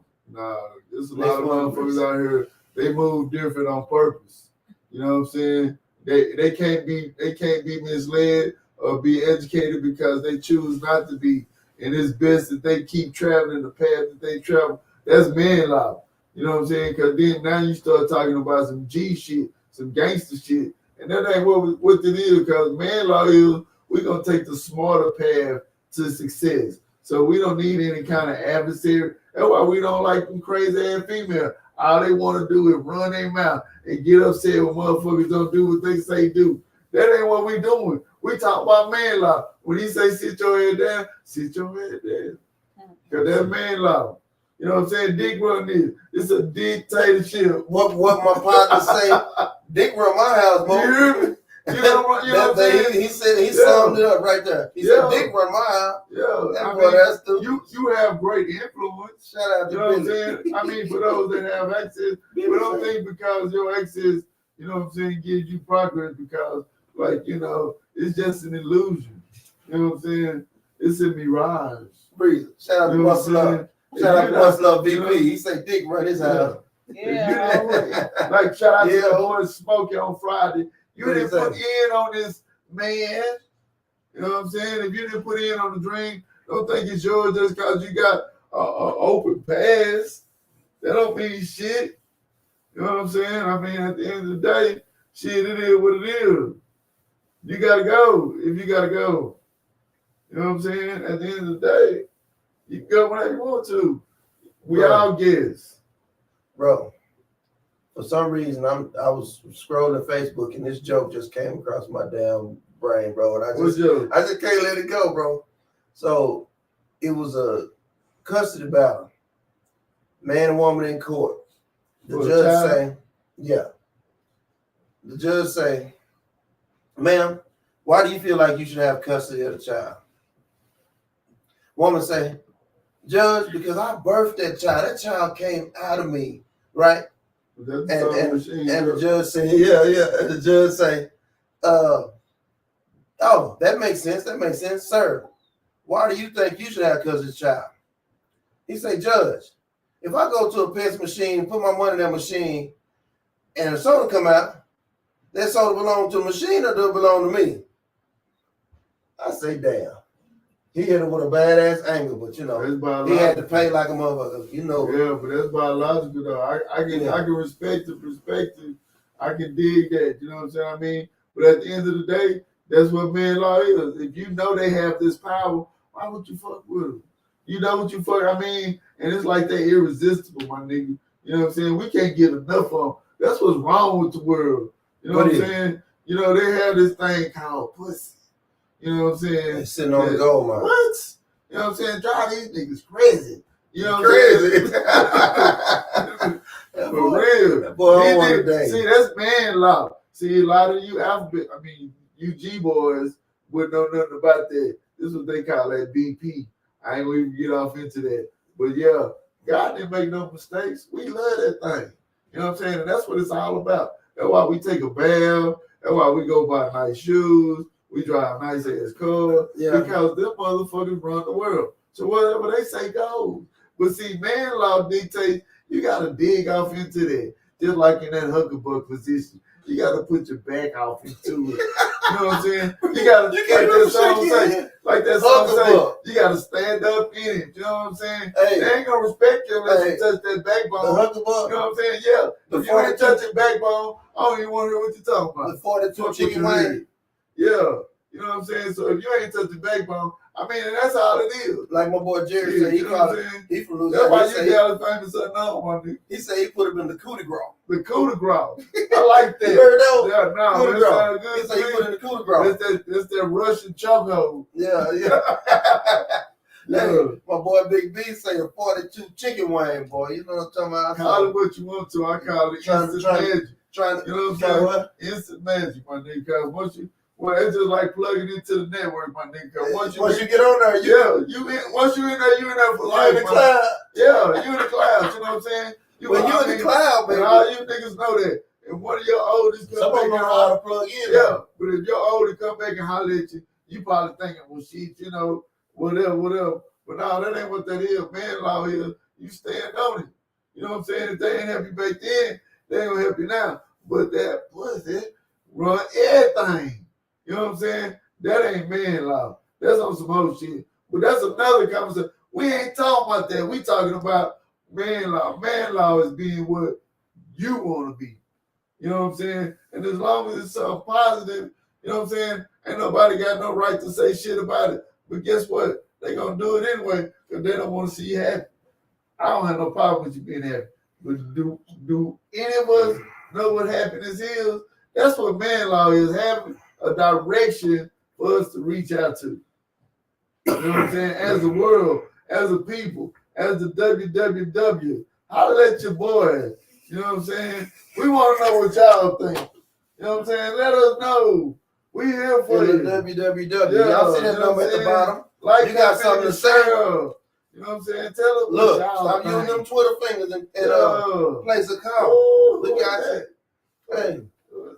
There's a lot of motherfuckers out here, they move different on purpose. You know what I'm saying? They can't be misled or be educated because they choose not to be. And it's best that they keep traveling the path that they travel. That's man law. You know what I'm saying? Because then now you start talking about some G shit, some gangster shit. And that ain't what it is, because man law is we're going to take the smarter path to success. So we don't need any kind of adversary. That's why we don't like them crazy ass female. All they want to do is run their mouth and get upset when motherfuckers don't do what they say do. That ain't what we doing. We talk about man law. When he say sit your head down, sit your head down. Because that's man law. You know what I'm saying? Dick run this. It's a dictatorship. What my partner say? Dick run my house, bro. You hear me? You know what I'm saying? He said he summed it up right there. He said Dick run my house. Yeah, you have great influence. Shout out to you know what I'm saying? I mean, for those that have access, we don't think because your access, you know what I'm saying, gives you progress because, like, you know, it's just an illusion. You know what I'm saying? It's a mirage. Breathe. Shout out to Muscle Up. Shout out to Muscle Up VP. He said Dick run his house. Yeah. Like shout out to the boy Smokey on Friday. You didn't put in on this man. You know what I'm saying? If you didn't put in on the dream, don't think it's yours just because you got an open pass. That don't mean shit. You know what I'm saying? I mean, at the end of the day, shit, it is what it is. You gotta go if you gotta go. You know what I'm saying? At the end of the day, you can go whenever you want to. We all guess. Bro, for some reason, I was scrolling Facebook and this joke just came across my damn brain, bro. And I just can't let it go, bro. So it was a custody battle, man and woman in court. The judge say, The judge say, ma'am, why do you feel like you should have custody of the child? Woman say, Judge, because I birthed that child. That child came out of me, right? And the judge say, And the judge say, oh, that makes sense. That makes sense. Sir, why do you think you should have custody of the child? He say, Judge, if I go to a Pets machine, put my money in that machine, and a soda come out, that soda belong to the machine or does it belong to me? I say, damn. He hit her with a badass angle, but you know, he had to play like a motherfucker. You know. Yeah, but that's biological though. I can respect the perspective. I can dig that. You know what I'm saying? I mean, but at the end of the day, that's what man law is. If you know they have this power, why would you fuck with them? You know what you fuck? I mean, and it's like they're irresistible, my nigga. You know what I'm saying? We can't get enough of them. That's what's wrong with the world. You know what I'm saying? You know, they have this thing called pussy. You know what I'm saying? They sitting on the gold mine. What? You know what I'm saying? Drive these niggas crazy. You know what I'm saying? For real. That boy don't want a day. See, that's man law. See, a lot of you UG boys wouldn't know nothing about that. This is what they call that BP. I ain't gonna even get off into that. But yeah, God didn't make no mistakes. We love that thing. You know what I'm saying? And that's what it's all about. That's why we take a bath. That's why we go buy nice shoes. We drive nice ass cars. Yeah. Because them motherfuckers run the world. So whatever they say goes. But see, man law dictates you gotta dig off into that. Just like in that hucklebuck position. You gotta put your back off into it. You know what I'm saying? You gotta like that song say, you gotta stand up in it. You know what I'm saying? Hey, they ain't gonna respect you unless you touch that backbone. You know what I'm saying? Yeah. If you ain't touching backbone, I don't even want to hear what you're talking about. The 42 chicken wing. Yeah. You know what I'm saying? So if you ain't touching backbone, I mean, and that's all it is. Like my boy Jerry said, he from Louisiana. That's why you got a famous unknown. He said he put him in the coup de grace. The coup de grace. I like that. You heard that? Yeah, no, coup de grace. He said he put in the coup de grace. That's that Russian chokehold. Yeah. Hey, my boy Big B say a 42 chicken wing, boy. You know what I'm talking about? Call it what you want to. I call it instant magic. You know what I'm saying? Instant magic, my nigga. Cause well, it's just like plugging into the network, my nigga. Once you get on there, once you in there, you in there for life. You in the cloud. Yeah, you in the clouds. You know what I'm saying? You in the cloud, baby. And all you niggas know that. And one of your oldest come back and how to plug in. Yeah, but if your oldest come back and holler at you, you probably thinking, well, shit, you know, whatever. But no, that ain't what that is. Man law is you stand on it. You know what I'm saying? If they ain't help you back then, they ain't gonna help you now. But that pussy run everything. You know what I'm saying? That ain't man law. That's on some old shit. But that's another conversation. We ain't talking about that. We talking about man law. Man law is being what you want to be. You know what I'm saying? And as long as it's something positive, you know what I'm saying? Ain't nobody got no right to say shit about it. But guess what? They gonna do it anyway because they don't want to see you happy. I don't have no problem with you being happy. But do any of us know what happiness is? That's what man law is, having a direction for us to reach out to. You know what I'm saying? As a world, as a people, as the WWW, holler at your boys. You know what I'm saying? We want to know what y'all think. You know what I'm saying? Let us know. We here for you. WWW. Yeah, y'all see that number at the bottom? Like you got something to say. You know what I'm saying? Tell us. Look, stop using them Twitter fingers and place a call. We got you. Hey,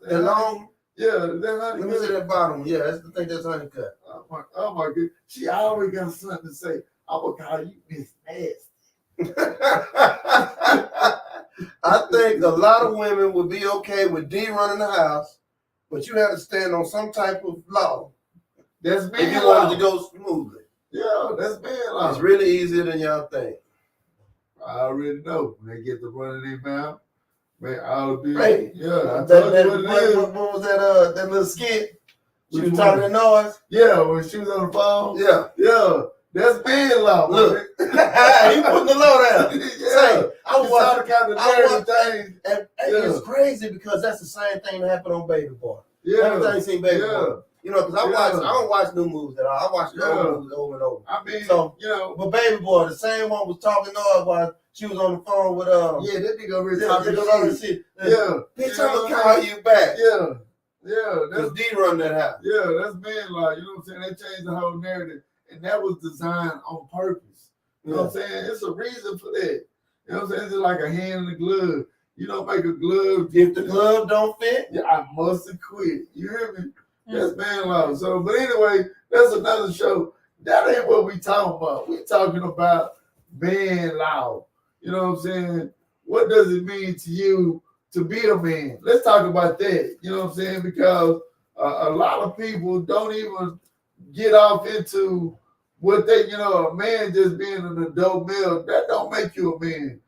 that long. Yeah, let me see that bottom. Yeah, I think that's honeycut. Oh my God. She always got something to say. I'm gonna call you Miss Nasty. I think a lot of women would be okay with D running the house, but you have to stand on some type of law. That's man if you law. wanted to go smoothly. Yeah, that's man law. It's really easier than y'all think. I already know. When they get to running their mouth, man, I'll be right. Yeah. What was that little skit? She was talking to noise. Yeah, when she was on the phone. Yeah. That's man law. Look, he putting the law down. Yeah. Say, I was things. And it's crazy because that's the same thing that happened on Baby Boy. Yeah. Everything seen Baby Boy. You know, because I don't watch new movies at all. I watch the old movies over and over. I mean, so, you know. But Baby Boy, the same one was talking noise while she was on the phone with Yeah, that nigga over here talking shit. Bitch, I'm gonna call you back. Yeah. That's D run that house. Yeah, that's man law. You know what I'm saying? They changed the whole narrative. And that was designed on purpose. You know what I'm saying? It's a reason for that. You know what I'm saying? It's just like a hand in the glove. You don't make a glove. If the glove don't fit, yeah, I must have quit. You hear me? That's man law. So, but anyway, that's another show. That ain't what we talking about. We talking about man law. You know what I'm saying? What does it mean to you to be a man? Let's talk about that. You know what I'm saying? Because a lot of people don't even get off into what they, a man just being an adult male, that don't make you a man.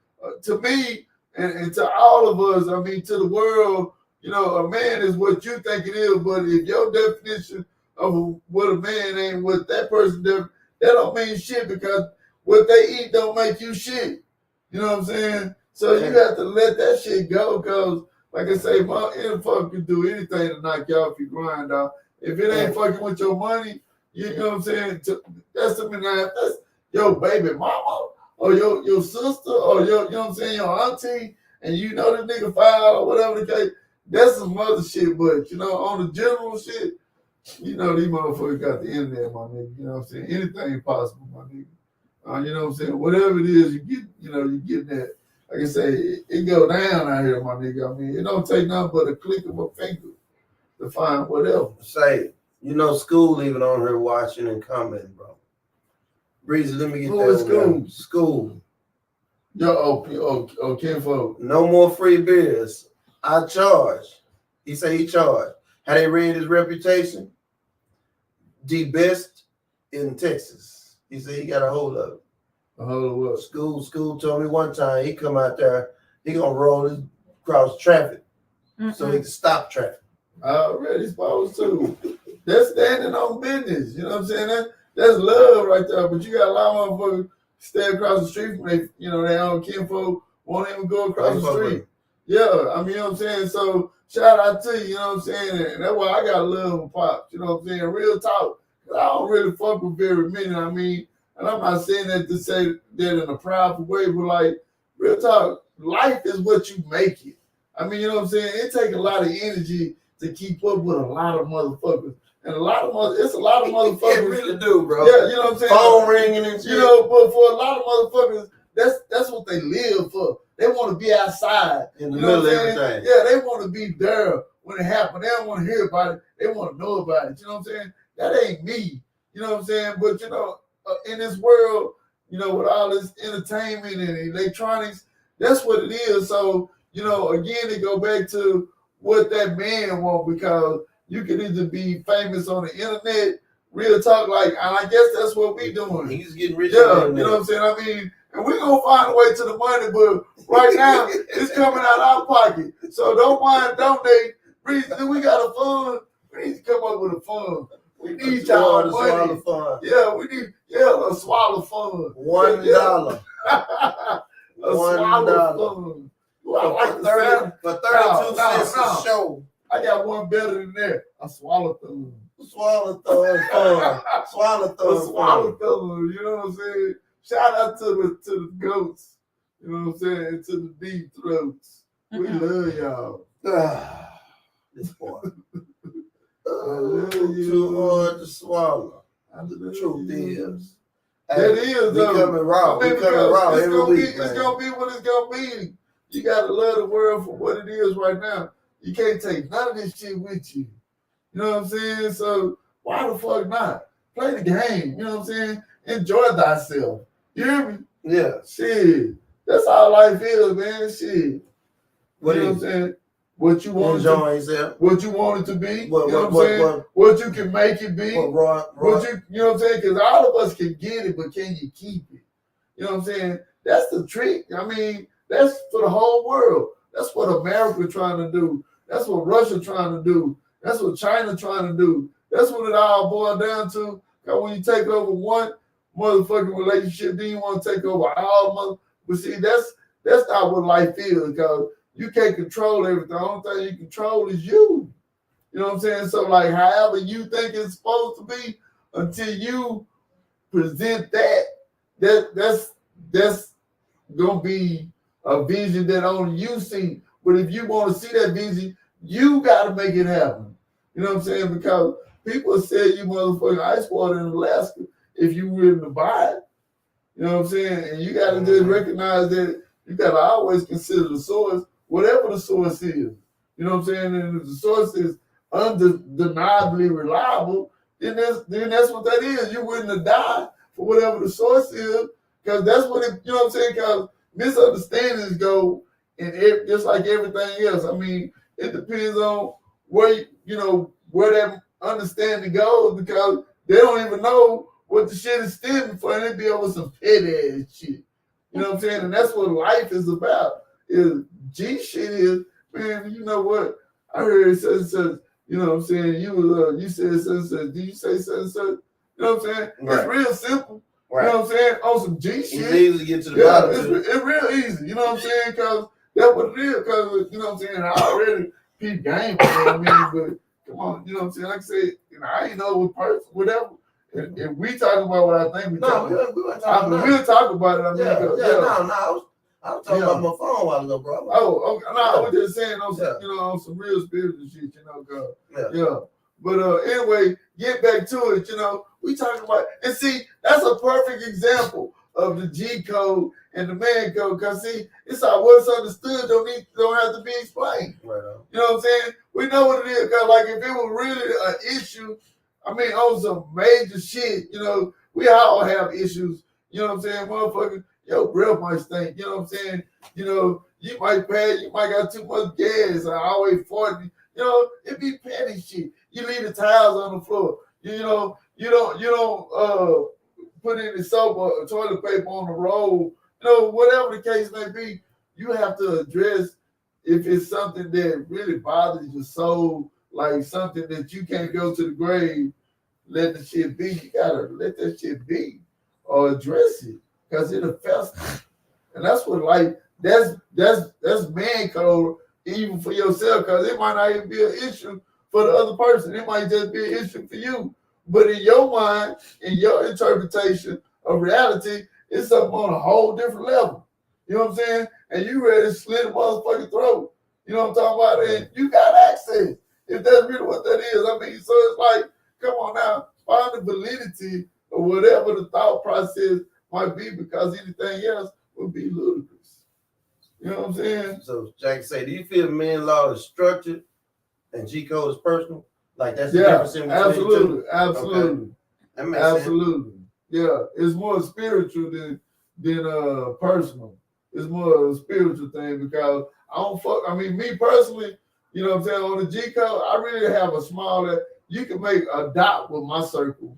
To me, and to all of us, I mean, to the world, a man is what you think it is. But if your definition of what a man ain't what that person does, that don't mean shit because what they eat don't make you shit. You know what I'm saying? So you have to let that shit go because, like I say, my fuck can do anything to knock you off your grind, dog. If it ain't fucking with your money, you know what I'm saying? That's your baby mama or your sister or you know what I'm saying, your auntie, and the nigga foul or whatever the case. That's some other shit, but on the general shit, these motherfuckers got the internet, my nigga. You know what I'm saying? Anything possible, my nigga. You know what I'm saying? Whatever it is, you get, you get that. Like I say, it go down out here, my nigga. I mean, it don't take nothing but a click of a finger to find whatever. Say, school even on here watching and commenting, bro. Breezy, let me get Who that. is school? School. Yo, kinfolk. No more free beers. I charge. He say he charged. How they read his reputation? The best in Texas. He said he got a hold of it. A hold of what? School told me one time he come out there, he gonna roll his cross traffic so he can stop traffic. I already supposed to. That's standing on business. You know what I'm saying? That's love right there. But you got a lot of motherfuckers stay across the street from their own kinfolk, won't even go across the street. Yeah, I mean, you know what I'm saying? So shout out to you, you know what I'm saying? And that's why I got love for Pops, you know what I'm saying? Real talk. I don't really fuck with very many. I mean, and I'm not saying that to say that in a prideful way, but like, real talk, life is what you make it. I mean, you know what I'm saying? It takes a lot of energy to keep up with a lot of motherfuckers. And it's a lot of motherfuckers. It really do, bro. Yeah, you know what I'm saying? Phone ringing and shit. But for a lot of motherfuckers, that's what they live for. They want to be outside. In the middle of everything. Yeah, they want to be there when it happens. They don't want to hear about it. They want to know about it. You know what I'm saying? That ain't me. You know what I'm saying? But, in this world, with all this entertainment and electronics, that's what it is. So, again, it go back to what that man want because you can either be famous on the internet, real talk, and I guess that's what we doing. He's getting rich. Yeah, you know what I'm saying? I mean, and we're going to find a way to the money, but right now, it's coming out our pocket. So don't mind donate. We got a fund. We need to come up with a fund. We need y'all money. Fund. Yeah, we need a swallow fund. $1. $1 swallow fund. Well, I like for 32 cents a show. I got one better than that. A swallow thumb. Swallow thumb fund. Swallow thumb. Swallow thumb. You know what I'm saying? Shout out to the goats. You know what I'm saying? To the deep throats. We love y'all. This boy. I love you. Too hard to swallow. The truth is. That is, though. We coming raw. We coming raw every week, man. It's going to be what it's going to be. You got to love the world for what it is right now. You can't take none of this shit with you. You know what I'm saying? So why the fuck not? Play the game. You know what I'm saying? Enjoy thyself. You hear me? Yeah. Shit. That's how life is, man. Shit. You know what I'm saying? What you want what you want it to be. You know what I'm saying? What you can make it be. What you know what I'm saying? Because all of us can get it, but can you keep it? You know what I'm saying? That's the trick. I mean, that's for the whole world. That's what America trying to do. That's what Russia trying to do. That's what China trying to do. That's what it all boils down to. Because when you take over one motherfucking relationship, then you want to take over all But see, that's not what life is. Because you can't control everything. The only thing you control is you. You know what I'm saying? So, however you think it's supposed to be, until you present that's gonna be a vision that only you see. But if you want to see that vision, you gotta make it happen. You know what I'm saying? Because people say you motherfucking ice water in Alaska if you willing to buy it. You know what I'm saying? And you gotta just recognize that you gotta always consider the source, whatever the source is. You know what I'm saying? And if the source is undeniably reliable, then that's what that is. You're willing to die for whatever the source is, because that's what it, you know what I'm saying? Because misunderstandings go in just like everything else. I mean, it depends on where that understanding goes, because they don't even know what the shit is stemming for, and it be over some petty ass shit. You know what I'm saying? And that's what life is about. Is G shit is, man, you know what? I heard such, you know what I'm saying? You said such, do you say such? You know what I'm saying? Right. It's real simple. Right. You know what I'm saying? On some G It's shit. easy to get to the Yeah, bottom. it's real easy. You know what I'm saying? Because that's what it is. Because, you know what I'm saying? I already peep game, you know what I mean? But come on, you know what I'm saying? Like I said, you know, I ain't know what person, whatever. If we talk about what I think we talk about, we'll talk we'll talk about it. I mean, I was talking about my phone a while ago, bro. Oh, okay. No, I was just saying on some, you know, on some real spiritual shit, you know, God. Yeah. But anyway, get back to it, you know. We talking about, and see, that's a perfect example of the G code and the man code. Cause see, it's how what's understood don't have to be explained. Right on. You know what I'm saying? We know what it is. Cause like if it was really an issue, I mean, on some major shit, you know, we all have issues. You know what I'm saying, motherfucker? Your breath might stink. You know what I'm saying? You know, you might pass, you might got too much gas. I always 40. You know, it be petty shit. You leave the towels on the floor. You know, you don't put any soap or toilet paper on the road. You know, whatever the case may be, you have to address if it's something that really bothers your soul, like something that you can't go to the grave, let the shit be. You gotta let that shit be or address it because it affects you. And that's what like that's man code even for yourself, because it might not even be an issue for the other person. It might just be an issue for you. But in your mind, in your interpretation of reality, it's something on a whole different level. You know what I'm saying? And you ready to slit a motherfucking throat. You know what I'm talking about? And you got access. If that's really what that is. I mean, so it's like, come on now, find the validity of whatever the thought process might be, because anything else would be ludicrous. You know what I'm saying? So Jack say, do you feel man law is structured and G code is personal? Like that's the difference in between absolutely, the two? absolutely, Okay. That makes absolutely. Sense. Yeah, it's more spiritual than personal. It's more a spiritual thing because I don't fuck. I mean, me personally, you know what I'm saying, on the G code, I really have a smaller. You can make a dot with my circle.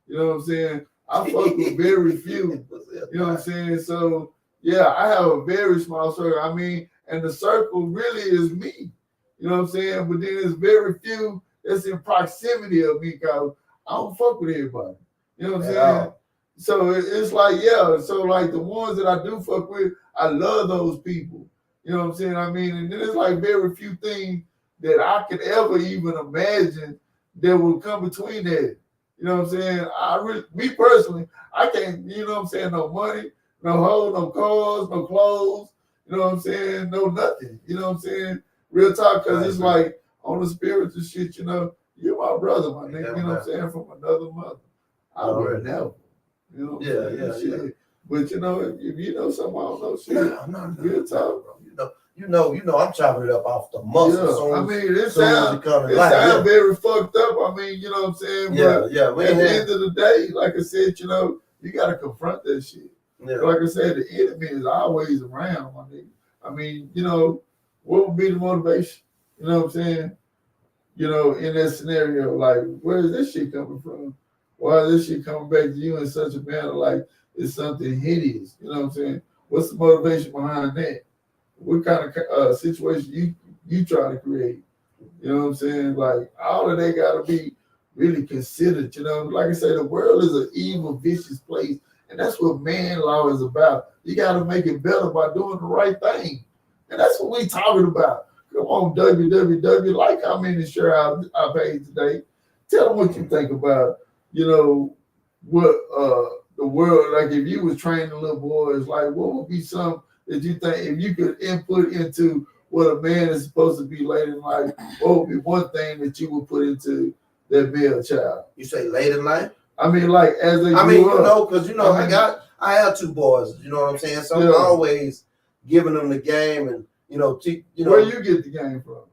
You know what I'm saying? I fuck with very few. You know what I'm saying? So yeah, I have a very small circle. I mean, and the circle really is me. You know what I'm saying? But then there's very few that's in proximity of me because I don't fuck with everybody. You know what I'm saying? So it's like, yeah. So like the ones that I do fuck with, I love those people. You know what I'm saying? I mean, and then there's like very few things that I could ever even imagine that would come between that. You know what I'm saying? Me personally, I can't, you know what I'm saying, no money, no hoe, no cars, no clothes, you know what I'm saying, no nothing. You know what I'm saying? Real talk, because it's like on the spiritual shit, you know, you're my brother, my nigga, you know what I'm saying, from another mother. I would never. You know what I'm saying? Yeah. But you know, if you know something I don't know, shit, real talk, bro. You know, I'm chopping it up off the muscle. Yeah, I mean, it sounds very fucked up. I mean, you know what I'm saying? But at the end of the day, like I said, you know, you got to confront that shit. Yeah. Like I said, the enemy is always around, my nigga. I mean, you know, what would be the motivation? You know what I'm saying? You know, in that scenario, like, where is this shit coming from? Why is this shit coming back to you in such a manner like it's something hideous? You know what I'm saying? What's the motivation behind that? What kind of situation you trying to create? You know what I'm saying? Like, all of that got to be really considered. You know, like I say, the world is an evil, vicious place, and that's what man law is about. You got to make it better by doing the right thing, and that's what we talking about. Come on, www. Like, comment and share our page today. Tell them what you think about, you know, what the world, like if you was training little boys, like what would be some that you think if you could input into what a man is supposed to be late in life, what would be one thing that you would put into that male child? You say late in life? I mean, like as they I mean, you know, because you know, I have two boys, you know what I'm saying? So I'm always giving them the game and you know, where you get the game from?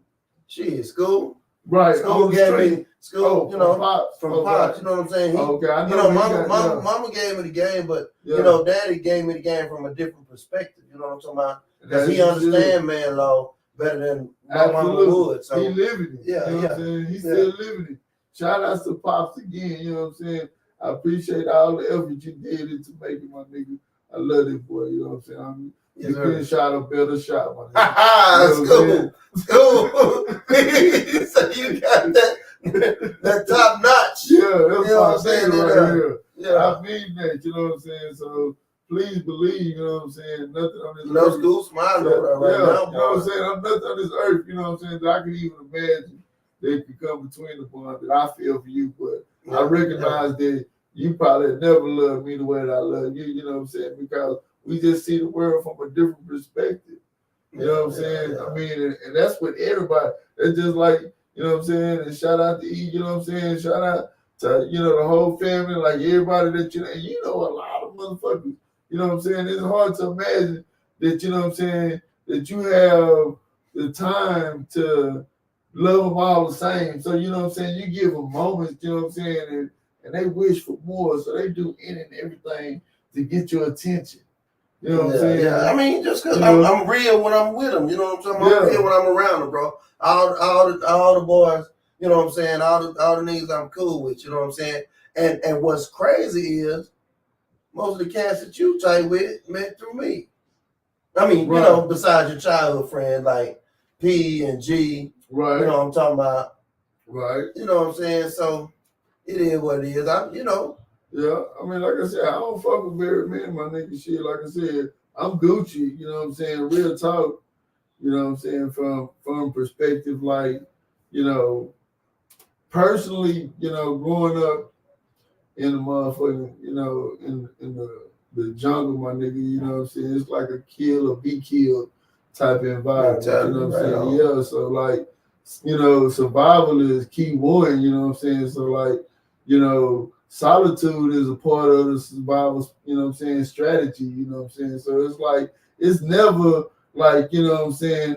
Shit, school. Right. School gave me school, you know, from Pops, you know what I'm saying? I know. You know, mama gave me the game, but you know, daddy gave me the game from a different perspective. You know what I'm talking about? Because he understands man law better than my mama would. So he living it. You know what I'm saying? He's still living it. Shout out to Pops again, you know what I'm saying? I appreciate all the effort you did into making my nigga. I love it, boy. You know what I'm saying? You couldn't shot a better shot, my nigga. That's cool. Cool. So you got that top notch. Yeah, that's you know what I'm saying right here. Yeah. I mean that, you know what I'm saying? So please believe, you know what I'm saying? Nothing on this No earth. school smile right now, you know what I'm boy. saying? I'm nothing on this earth, you know what I'm saying, that I can even imagine they could come between the bond that I feel for you, but I recognize that you probably never loved me the way that I love you, you know what I'm saying? Because we just see the world from a different perspective. You know what I'm saying? I mean, and that's with everybody. It's just like, you know what I'm saying? And shout out to E, you know what I'm saying? Shout out to, you know, the whole family, like everybody that you know. And you know a lot of motherfuckers. You know what I'm saying? It's hard to imagine that, you know what I'm saying, that you have the time to love them all the same. So, you know what I'm saying? You give them moments, you know what I'm saying? And they wish for more. So they do any and everything to get your attention. You know what I'm saying? Yeah, I mean, just because I'm real when I'm with them, you know what I'm saying? I'm real when I'm around them, bro. All the boys, you know what I'm saying? All the niggas I'm cool with, you know what I'm saying? And what's crazy is most of the cats that you tight with met through me. I mean, you know, besides your childhood friend like P and G, right? You know what I'm talking about, right? You know what I'm saying? So it is what it is. You know. Yeah, I mean, like I said, I don't fuck with married men, my nigga. Shit, like I said, I'm Gucci. You know what I'm saying? Real talk. You know what I'm saying? From perspective, like, you know, personally, you know, growing up in the motherfucking, you know, in the jungle, my nigga. You know what I'm saying? It's like a kill or be killed type of environment. You know what I'm saying? Yeah. So like, you know, survival is key one. You know what I'm saying? So like, you know, solitude is a part of the survival, you know what I'm saying, strategy, you know what I'm saying? So it's like, it's never like, you know what I'm saying,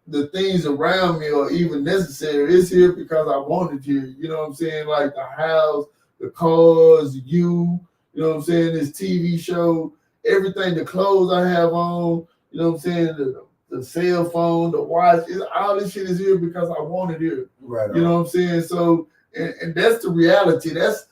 the things around me are even necessary. It's here because I wanted here, you know what I'm saying? Like the house, the cars, you know what I'm saying, this TV show, everything, the clothes I have on, you know what I'm saying, the cell phone, the watch, all this shit is here because I wanted here. Right. You know what I'm saying? So, and that's the reality. That's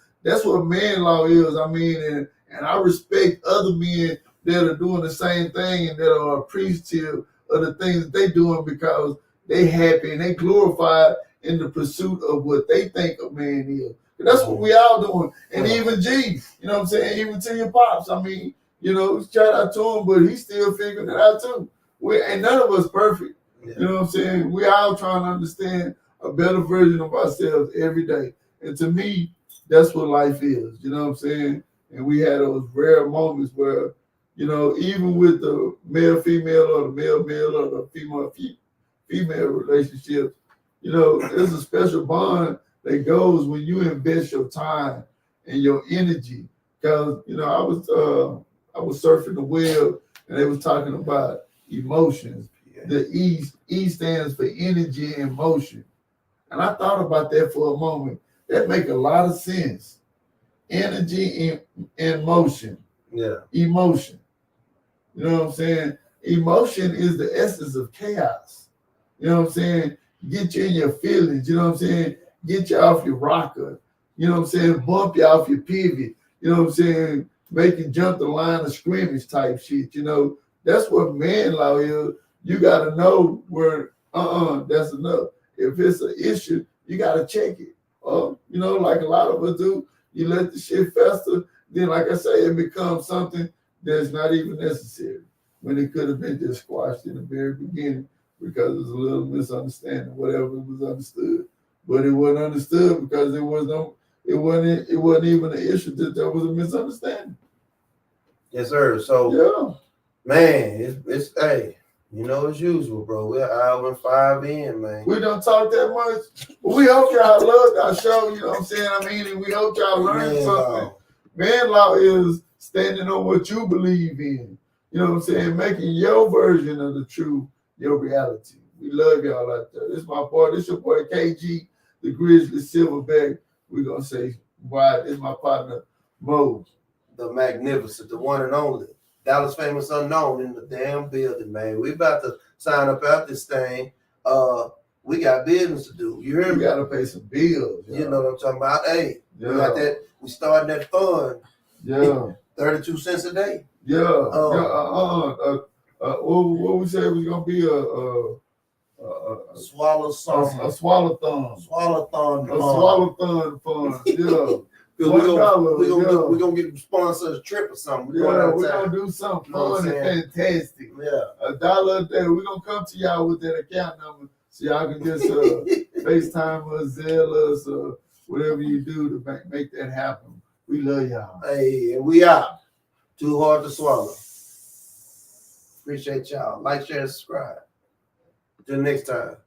what man law is. I mean, and I respect other men that are doing the same thing and that are appreciative of the things that they doing because they happy and they glorified in the pursuit of what they think a man is. And that's what we all doing. And even G, you know what I'm saying? Even to your pops. I mean, you know, shout out to him, but he's still figuring it out too. And none of us perfect. Yeah. You know what I'm saying? We all trying to understand a better version of ourselves every day. And to me, that's what life is. You know what I'm saying? And we had those rare moments where, you know, even with the male-female or the male-male or the female relationship, you know, there's a special bond that goes when you invest your time and your energy. Because, you know, I was surfing the web and they was talking about emotions. Yeah. The E stands for energy and motion. And I thought about that for a moment. That make a lot of sense. Energy and motion. Yeah. Emotion. You know what I'm saying? Emotion is the essence of chaos. You know what I'm saying? Get you in your feelings. You know what I'm saying? Get you off your rocker. You know what I'm saying? Bump you off your pivot. You know what I'm saying? Make you jump the line of scrimmage type shit. You know, that's what man law is. You got to know where, that's enough. If it's an issue, you got to check it. You know, like a lot of us do, you let the shit fester. Then, like I say, it becomes something that's not even necessary when it could have been just squashed in the very beginning because it was a little misunderstanding, whatever was understood. But it wasn't understood because it wasn't even an issue that there was a misunderstanding. Yes, sir. So, yeah, man, it's hey, you know, as usual, bro. We're an hour and 5 in, man. We don't talk that much, but we hope y'all loved our show. You know what I'm saying? I mean, and we hope y'all learned something. Man law is standing on what you believe in. You know what I'm saying? Making your version of the truth your reality. We love y'all out there. This is my boy. This your boy KG, the Grizzly Silverback. We're gonna say why. This is my partner Mo, the magnificent, the one and only Dallas famous unknown in the damn building, man. We about to sign up out this thing. We got business to do. You hear We me? gotta pay some bills. You know what I'm talking about? Hey, Yeah. we got that. We started that fund. Yeah. 32 cents a day. Yeah. What we said was gonna be Swallow a something. swallow-thon. Swallow-thon. A swallow-thon fund. Yeah. We're gonna get sponsor a trip or something. We're gonna do something fun and fantastic. Yeah. $1 a day. We're gonna come to y'all with that account number so y'all can just FaceTime us, Zelle us, whatever you do to make that happen. We love y'all. Hey, and we out. Too hard to swallow. Appreciate y'all. Like, share, and subscribe. Till next time.